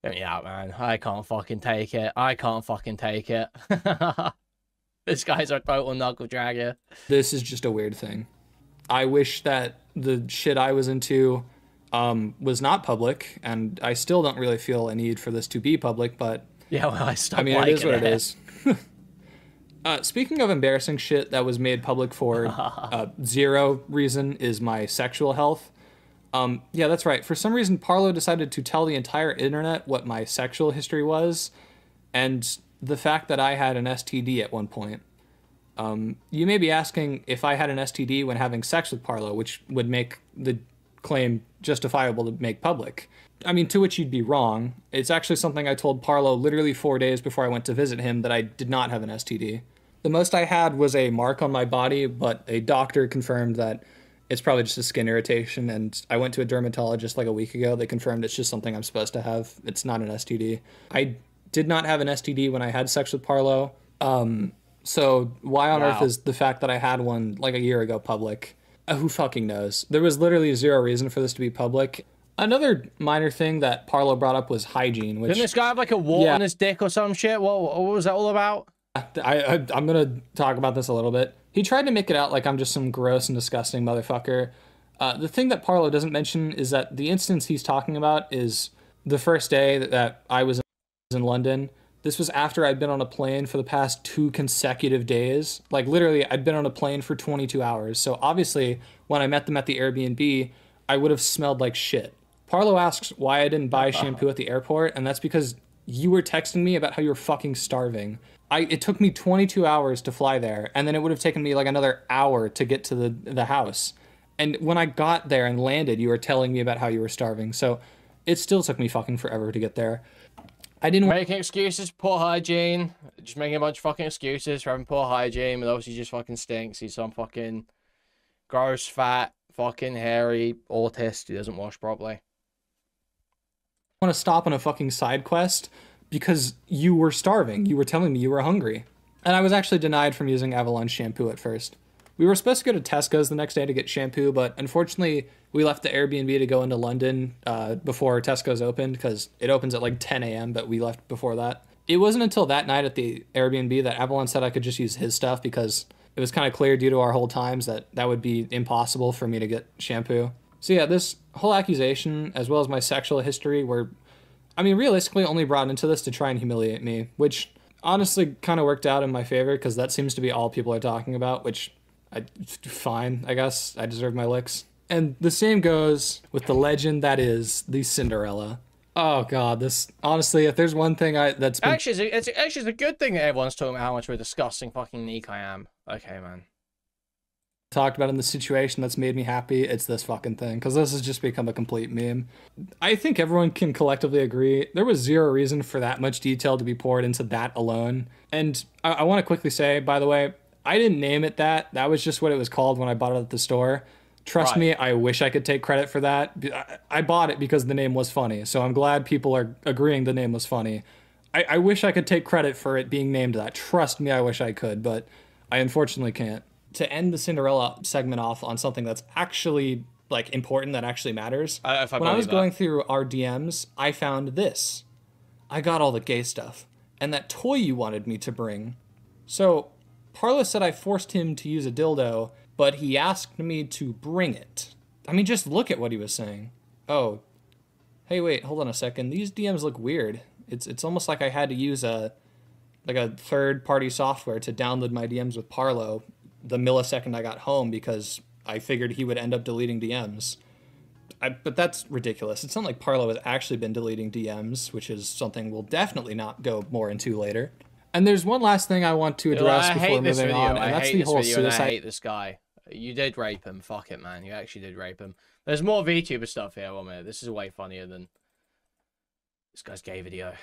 Get me out, man. I can't fucking take it. This guy's a total knuckle dragger. This is just a weird thing. I wish that the shit I was into was not public, and I still don't really feel a need for this to be public, but yeah, well, it is what it is. Speaking of embarrassing shit that was made public for zero reason is my sexual health. Yeah, that's right. For some reason, Parlo decided to tell the entire internet what my sexual history was, and the fact that I had an STD at one point. You may be asking if I had an STD when having sex with Parlo, which would make the claim justifiable to make public. I mean, to which you'd be wrong. It's actually something I told Parlo literally 4 days before I went to visit him, that I did not have an STD. The most I had was a mark on my body, but a doctor confirmed that it's probably just a skin irritation, and I went to a dermatologist like a week ago. They confirmed it's just something I'm supposed to have. It's not an STD. I did not have an STD when I had sex with Parlo. So why on earth is the fact that I had one like a year ago public? Who fucking knows? There was literally zero reason for this to be public. Another minor thing that Parlo brought up was hygiene. Which, didn't this guy have like a wart on his dick or some shit? What was that all about? I'm going to talk about this a little bit. He tried to make it out like I'm just some gross and disgusting motherfucker. The thing that Parlo doesn't mention is that the instance he's talking about is the first day that I was in London. This was after I'd been on a plane for the past 2 consecutive days. Like, literally, I'd been on a plane for 22 hours. So, obviously, when I met them at the Airbnb, I would have smelled like shit. Parlo asks why I didn't buy shampoo at the airport, and that's because you were texting me about how you were fucking starving. It took me 22 hours to fly there, and then it would have taken me like another hour to get to the house. And when I got there and landed, you were telling me about how you were starving. So, it still took me fucking forever to get there. I didn't making excuses for poor hygiene. Just making a bunch of fucking excuses for having poor hygiene, but obviously just fucking stinks. He's some fucking gross, fat, fucking hairy autist who doesn't wash properly. I want to stop on a fucking side quest because you were starving. You were telling me you were hungry. And I was actually denied from using Avalon shampoo at first. We were supposed to go to Tesco's the next day to get shampoo, but unfortunately we left the Airbnb to go into London before Tesco's opened, because it opens at like 10 a.m., but we left before that. It wasn't until that night at the Airbnb that Avalon said I could just use his stuff, because it was kind of clear due to our whole times that that would be impossible for me to get shampoo. So yeah, this whole accusation, as well as my sexual history, were, I mean, realistically only brought into this to try and humiliate me, which honestly kind of worked out in my favor because that seems to be all people are talking about, which fine, I guess. I deserve my licks. And the same goes with the legend that is the Cinderella. Oh god, this honestly, if there's one thing that's been... Actually, it's a good thing that everyone's talking about how much of a disgusting fucking neek I am. Okay, man. talked about in the situation that's made me happy, it's this fucking thing, because this has just become a complete meme. I think everyone can collectively agree there was zero reason for that much detail to be poured into that alone. And I want to quickly say, by the way, I didn't name it that. That was just what it was called when I bought it at the store. Trust me, I wish I could take credit for that. I bought it because the name was funny, so I'm glad people are agreeing the name was funny. I wish I could take credit for it being named that. Trust me, I wish I could, but I unfortunately can't. To end the Cinderella segment off on something that's actually like important, that actually matters. When I was going through our DMs, I found this. I got all the gay stuff, and that toy you wanted me to bring. So Parlo said I forced him to use a dildo, but he asked me to bring it. I mean, just look at what he was saying. Oh, hey, wait, hold on a second. These DMs look weird. It's almost like I had to use a third-party software to download my DMs with Parlo the millisecond I got home because I figured he would end up deleting DMs. But that's ridiculous. It's not like Parlo has actually been deleting DMs, which is something we'll definitely not go more into later. And there's one last thing I want to address before moving on, and that's the whole suicide. I hate this guy. You did rape him. Fuck it, man. You actually did rape him. There's more VTuber stuff here. 1 minute. This is way funnier than this guy's gay video.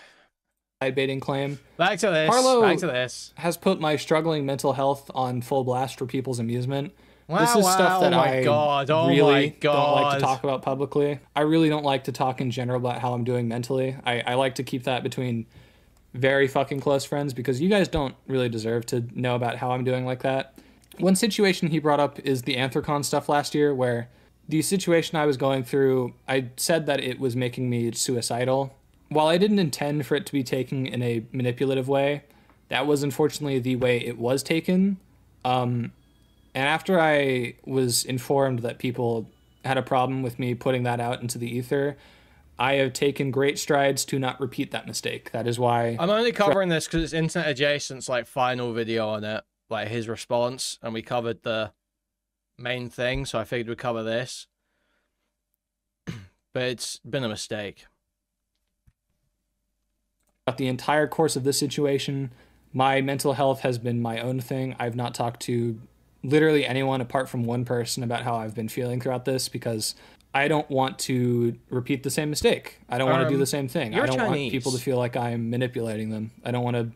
Baiting claim. Back to this. Parlo Back to this. has put my struggling mental health on full blast for people's amusement. Wow, this is stuff that I really don't like to talk about publicly. I really don't like to talk in general about how I'm doing mentally. I like to keep that between very fucking close friends because you guys don't really deserve to know about how I'm doing like that. One situation he brought up is the Anthrocon stuff last year, where the situation I was going through, I said that it was making me suicidal. While I didn't intend for it to be taken in a manipulative way, that was unfortunately the way it was taken. And after I was informed that people had a problem with me putting that out into the ether, I have taken great strides to not repeat that mistake. That is why... I'm only covering this because it's InternetAdjacent's like final video on it, like his response, and we covered the main thing, so I figured we'd cover this. But it's been a mistake. Throughout the entire course of this situation, my mental health has been my own thing. I've not talked to literally anyone apart from one person about how I've been feeling throughout this because I don't want to repeat the same mistake. I don't want to do the same thing. I don't want people to feel like I'm manipulating them. I don't want to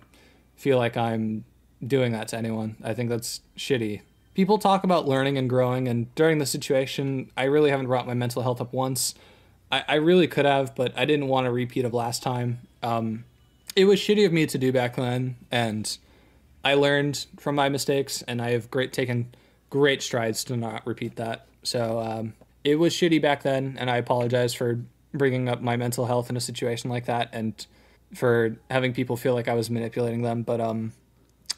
feel like I'm doing that to anyone. I think that's shitty. People talk about learning and growing, and during the situation, I really haven't brought my mental health up once. I really could have, but I didn't want a repeat of last time. It was shitty of me to do back then, and I learned from my mistakes, and I have taken great strides to not repeat that. So it was shitty back then, and I apologize for bringing up my mental health in a situation like that and for having people feel like I was manipulating them. But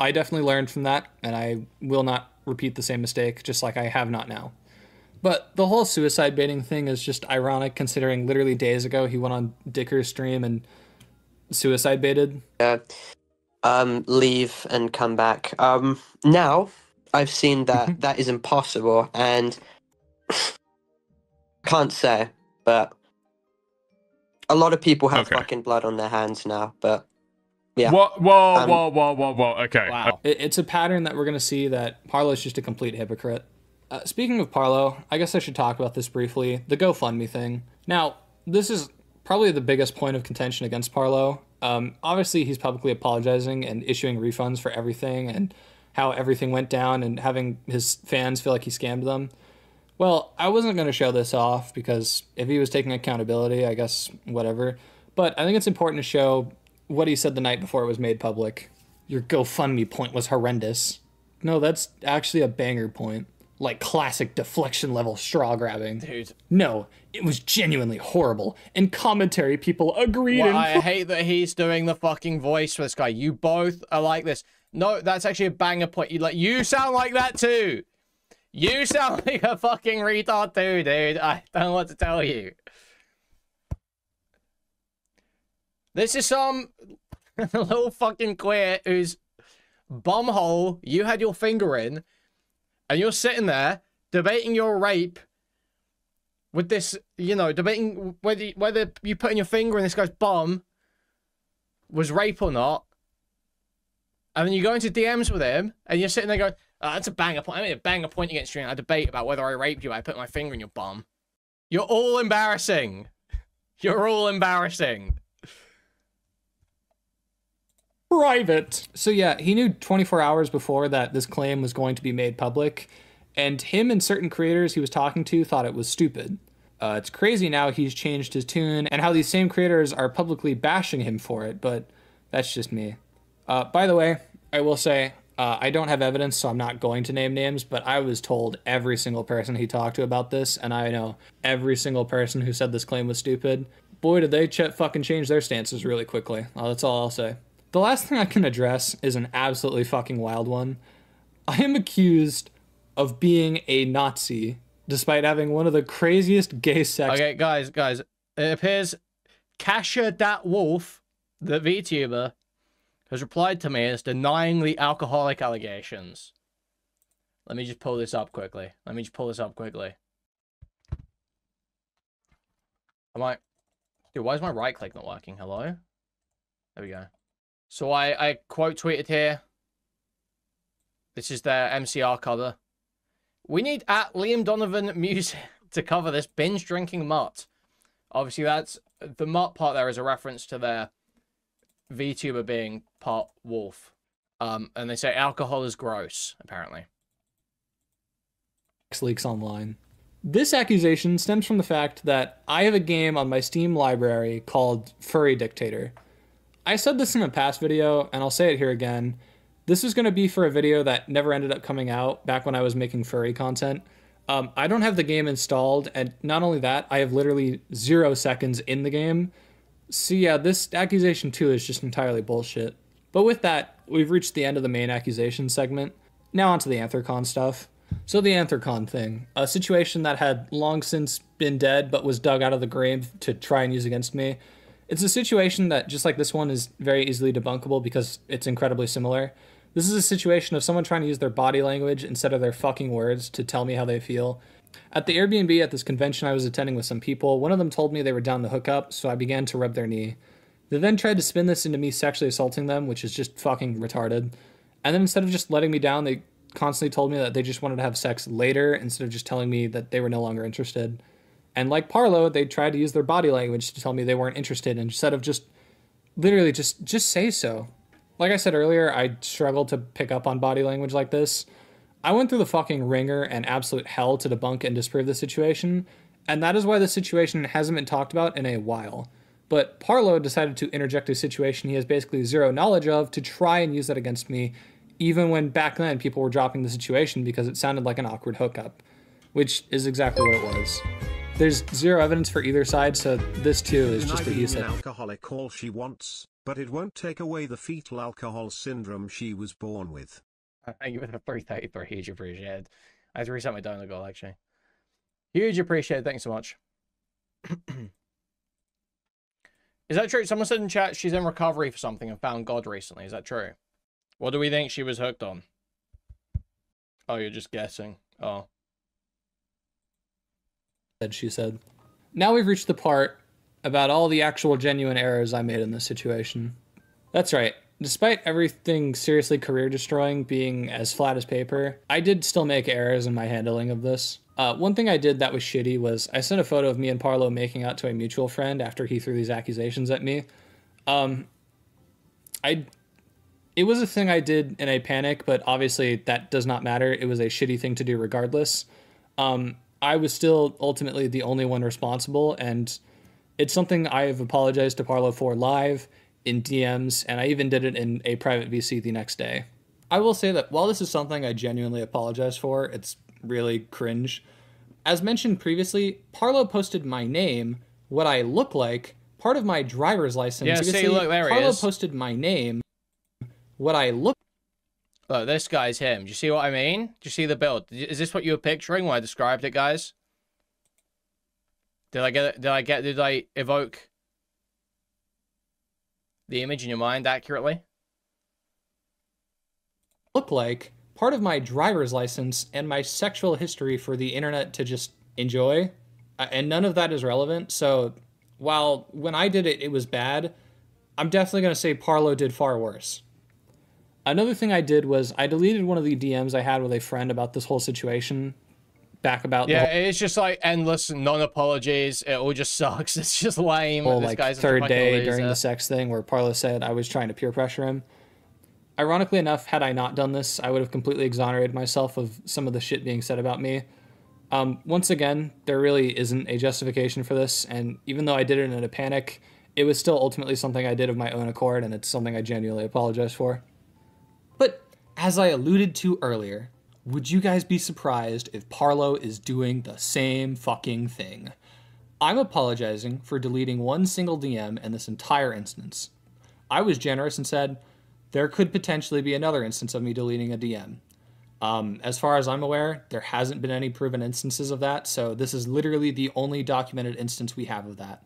I definitely learned from that, and I will not repeat the same mistake, just like I have not now. But the whole suicide baiting thing is just ironic, considering literally days ago he went on Dicker's stream and suicide baited. Yeah. Leave and come back. Now I've seen that that is impossible, and can't say, but a lot of people have fucking blood on their hands now. But yeah. Whoa. Okay. Wow. It's a pattern that we're gonna see that Parlo is just a complete hypocrite. Speaking of Parlo, I guess I should talk about this briefly. The GoFundMe thing. Now, this is probably the biggest point of contention against Parlo. Obviously, he's publicly apologizing and issuing refunds for everything and how everything went down and having his fans feel like he scammed them. Well, I wasn't going to show this off because if he was taking accountability, I guess whatever. But I think it's important to show what he said the night before it was made public. Your GoFundMe point was horrendous. No, that's actually a banger point. Like classic deflection level straw grabbing. Dude. No, it was genuinely horrible. And commentary people agreed. Well, I hate that he's doing the fucking voice for this guy. You both are like this. No, that's actually a banger point. You sound like that too. You sound like a fucking retard too, dude. I don't know what to tell you. This is some little fucking queer whose bumhole you had your finger in, and you're sitting there debating your rape with this, you know, debating whether you putting your finger in this guy's bum was rape or not. And then you go into DMs with him, and you're sitting there going, oh, that's a banger point. I made a banger point against you in a debate about whether I raped you by putting my finger in your bum. You're all embarrassing. You're all embarrassing. Private. So yeah, he knew 24 hours before that this claim was going to be made public, and him and certain creators he was talking to thought it was stupid. It's crazy now he's changed his tune, and how these same creators are publicly bashing him for it, but that's just me. By the way, I will say, I don't have evidence, so I'm not going to name names, but I was told every single person he talked to about this, and I know every single person who said this claim was stupid. Boy, did they fucking change their stances really quickly. That's all I'll say. The last thing I can address is an absolutely fucking wild one. I am accused of being a Nazi, despite having one of the craziest gay sex... Okay, guys, it appears Kasha.Wolf, the VTuber, has replied to me as denying the alcoholic allegations. Let me just pull this up quickly. Dude, why is my right click not working? Hello? There we go. So I quote tweeted here. This is their MCR cover. We need at Liam Donovan music to cover this binge drinking mutt. Obviously, that's the mutt part there is a reference to their VTuber being part wolf. And they say alcohol is gross, apparently. Leaks online. This accusation stems from the fact that I have a game on my Steam library called Furry Dictator. I said this in a past video, and I'll say it here again. This is going to be for a video that never ended up coming out back when I was making furry content. I don't have the game installed, and not only that, I have literally 0 seconds in the game. So yeah, this accusation too is just entirely bullshit. But with that, we've reached the end of the main accusation segment. Now onto the Anthrocon stuff. So the Anthrocon thing, a situation that had long since been dead but was dug out of the grave to try and use against me. It's a situation that, just like this one, is very easily debunkable because it's incredibly similar. This is a situation of someone trying to use their body language instead of their fucking words to tell me how they feel. At the Airbnb at this convention I was attending with some people, one of them told me they were down the hookup, so I began to rub their knee. They then tried to spin this into me sexually assaulting them, which is just fucking retarded. And then instead of just letting me down, they constantly told me that they just wanted to have sex later instead of just telling me that they were no longer interested. And like Parlo, they tried to use their body language to tell me they weren't interested instead of just literally just say so. Like I said earlier, I struggle to pick up on body language like this. I went through the fucking ringer and absolute hell to debunk and disprove the situation, and that is why the situation hasn't been talked about in a while. But Parlo decided to interject a situation he has basically zero knowledge of to try and use that against me, even when back then people were dropping the situation because it sounded like an awkward hookup, which is exactly what it was. There's zero evidence for either side, so this too is just a he said. Alcoholic all she wants, but it won't take away the fetal alcohol syndrome she was born with. Thank you for the 333. Huge appreciated. I have to reset my download goal, actually. Huge appreciated. Thanks so much. Is that true? Someone said in chat she's in recovery for something and found God recently. Is that true? What do we think she was hooked on? Oh, you're just guessing. Oh. She said. Now we've reached the part about all the actual genuine errors I made in this situation. That's right. Despite everything seriously career-destroying being as flat as paper, I did still make errors in my handling of this. One thing I did that was shitty was I sent a photo of me and Parlo making out to a mutual friend after he threw these accusations at me. It was a thing I did in a panic, but obviously that does not matter. It was a shitty thing to do regardless. I was still ultimately the only one responsible, and it's something I have apologized to Parlo for live, in DMs, and I even did it in a private VC the next day. I will say that while this is something I genuinely apologize for, it's really cringe. As mentioned previously, Parlo posted my name, what I look like, part of my driver's license. Yeah, see, look, there he Parlo is. posted my name, what I look Look, this guy's him. Do you see what I mean? Do you see the build? Is this what you were picturing when I described it, guys? Did I get it? Did I evoke the image in your mind accurately? Look like part of my driver's license and my sexual history for the internet to just enjoy, and none of that is relevant. So while when I did it, it was bad, I'm definitely going to say Parlo did far worse. Another thing I did was I deleted one of the DMs I had with a friend about this whole situation back about yeah, it's just like endless non-apologies. It all just sucks. It's just lame. whole This like guy's third day loser. during the sex thing where Parlo said I was trying to peer pressure him. Ironically enough, had I not done this, I would have completely exonerated myself of some of the shit being said about me. Once again, there really isn't a justification for this, and even though I did it in a panic, it was still ultimately something I did of my own accord, and it's something I genuinely apologize for. But as I alluded to earlier, would you guys be surprised if Parlo is doing the same fucking thing? I'm apologizing for deleting one single DM in this entire instance. I was generous and said, there could potentially be another instance of me deleting a DM. As far as I'm aware, there hasn't been any proven instances of that, so this is literally the only documented instance we have of that.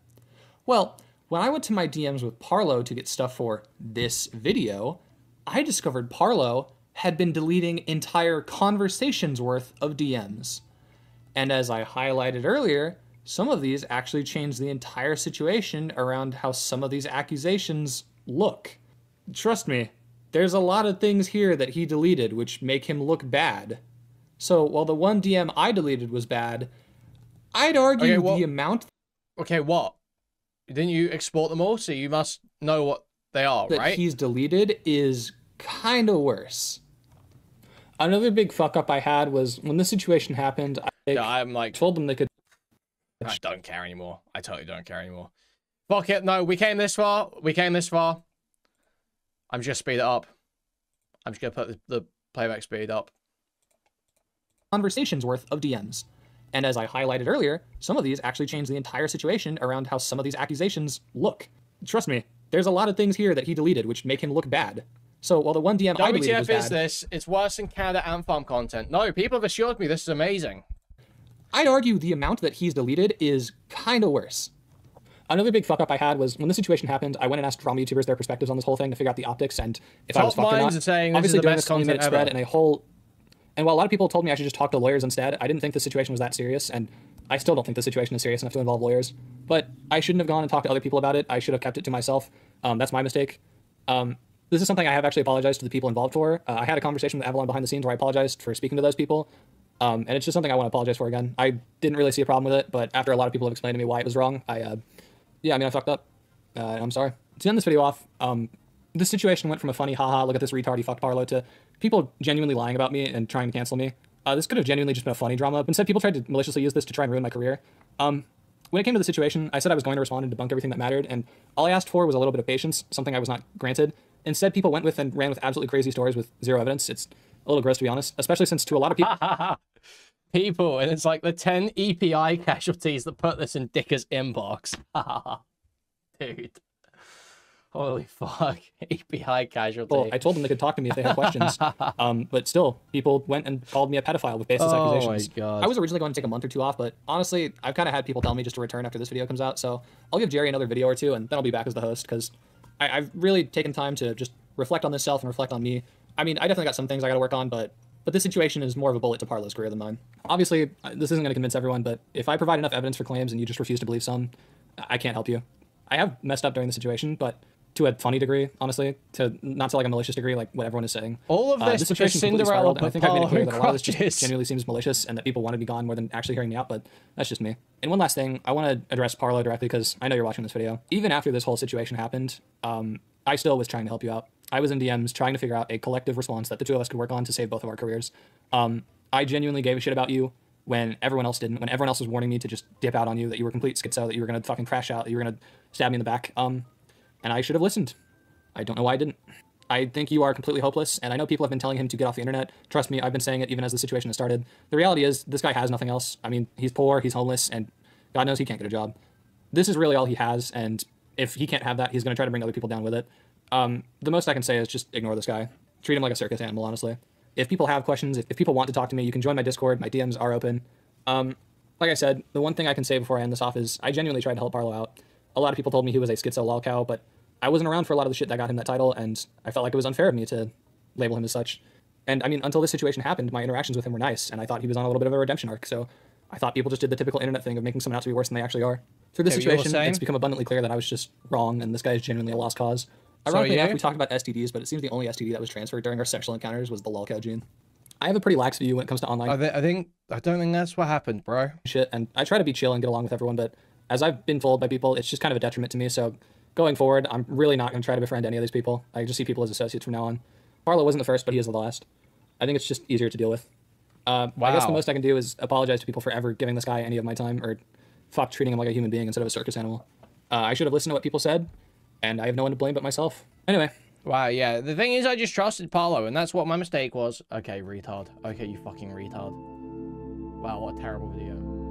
Well, when I went to my DMs with Parlo to get stuff for this video, I discovered Parlo had been deleting entire conversations worth of DMs. And as I highlighted earlier, some of these actually changed the entire situation around how some of these accusations look. Trust me, there's a lot of things here that he deleted which make him look bad. So while the one DM I deleted was bad, I'd argue the amount... Okay, what? Didn't you export them all? So you must know what they are, that right? he's deleted is kind of worse. Another big fuck up I had was when this situation happened, I'm like... told them they could... I don't care anymore. I totally don't care anymore. Fuck it, no, we came this far. We came this far. I'm just speed it up. I'm just gonna put the playback speed up. Conversations worth of DMs. And as I highlighted earlier, some of these actually change the entire situation around how some of these accusations look. Trust me, there's a lot of things here that he deleted which make him look bad. So while the one DM I deleted was WTF is bad, this? It's worse than Canada and farm content. No, people have assured me this is amazing. I'd argue the amount that he's deleted is kind of worse. Another big fuck up I had was when this situation happened, I went and asked drama YouTubers their perspectives on this whole thing to figure out the optics and if I was fucked or not. Obviously doing this 20-minute spread and and while a lot of people told me I should just talk to lawyers instead, I didn't think the situation was that serious, and I still don't think the situation is serious enough to involve lawyers. But I shouldn't have gone and talked to other people about it. I should have kept it to myself. That's my mistake. This is something I have actually apologized to the people involved for. I had a conversation with Avalon behind the scenes where I apologized for speaking to those people. And it's just something I want to apologize for again. I didn't really see a problem with it, but after a lot of people have explained to me why it was wrong, I fucked up. I'm sorry. To end this video off, this situation went from a funny, haha, look at this retard, he fucked Parlo, to people genuinely lying about me and trying to cancel me. This could have genuinely just been a funny drama, but instead people tried to maliciously use this to try and ruin my career. When it came to the situation, I said I was going to respond and debunk everything that mattered, and all I asked for was a little bit of patience, something I was not granted. Instead, people went with and ran with absolutely crazy stories with zero evidence. It's a little gross, to be honest, especially since to a lot of people... and it's like the 10 EPI casualties that put this in Dicker's inbox. Dude. Holy fuck. API casualty. Well, I told them they could talk to me if they had questions. But still, people went and called me a pedophile with baseless accusations. Oh my god. I was originally going to take a month or two off, but honestly, I've kind of had people tell me just to return after this video comes out, so I'll give Jerry another video or two, and then I'll be back as the host, because I've really taken time to just reflect on this self and reflect on me. I mean, I definitely got some things I gotta work on, but this situation is more of a bullet to Parlo's career than mine. Obviously, this isn't going to convince everyone, but if I provide enough evidence for claims and you just refuse to believe some, I can't help you. I have messed up during the situation, but to a funny degree, honestly, not to like a malicious degree, like what everyone is saying. All of this situation completely spiraled, and I think I've made it clear that a lot of this just crutches. genuinely seems malicious and that people want to be gone more than actually hearing me out, but that's just me. And one last thing, I want to address Parlo directly because I know you're watching this video. Even after this whole situation happened, I still was trying to help you out. I was in DMs trying to figure out a collective response that the two of us could work on to save both of our careers. I genuinely gave a shit about you when everyone else didn't, when everyone else was warning me to just dip out on you, that you were complete schizo, that you were going to fucking crash out, that you were going to stab me in the back. And I should have listened. I don't know why I didn't. I think you are completely hopeless, and I know people have been telling him to get off the internet. Trust me, I've been saying it even as the situation has started. The reality is, this guy has nothing else. I mean, he's poor, he's homeless, and God knows he can't get a job. This is really all he has, and if he can't have that, he's going to try to bring other people down with it. The most I can say is just ignore this guy. treat him like a circus animal, honestly. If people have questions, if people want to talk to me, you can join my Discord. My DMs are open. Like I said, the one thing I can say before I end this off is I genuinely tried to help Parlo out. A lot of people told me he was a schizo lolcow, but I wasn't around for a lot of the shit that got him that title, and I felt like it was unfair of me to label him as such. And I mean, until this situation happened, my interactions with him were nice, and I thought he was on a little bit of a redemption arc, so I thought people just did the typical internet thing of making someone out to be worse than they actually are. Through this situation, it's become abundantly clear that I was just wrong, and this guy is genuinely a lost cause. Ironically enough, we talked about STDs, but it seems the only STD that was transferred during our sexual encounters was the lolcow gene. I have a pretty lax view when it comes to online. I don't think that's what happened, bro. Shit, and I try to be chill and get along with everyone, but as I've been told by people, it's just kind of a detriment to me, so going forward, I'm really not going to try to befriend any of these people. I just see people as associates from now on. Parlo wasn't the first, but he is the last. I think it's just easier to deal with. I guess the most I can do is apologize to people for ever giving this guy any of my time, or fuck treating him like a human being instead of a circus animal. I should have listened to what people said, and I have no one to blame but myself. Anyway. Wow, yeah. The thing is, I just trusted Parlo, and that's what my mistake was. Okay, retard. Okay, you fucking retard. Wow, what a terrible video.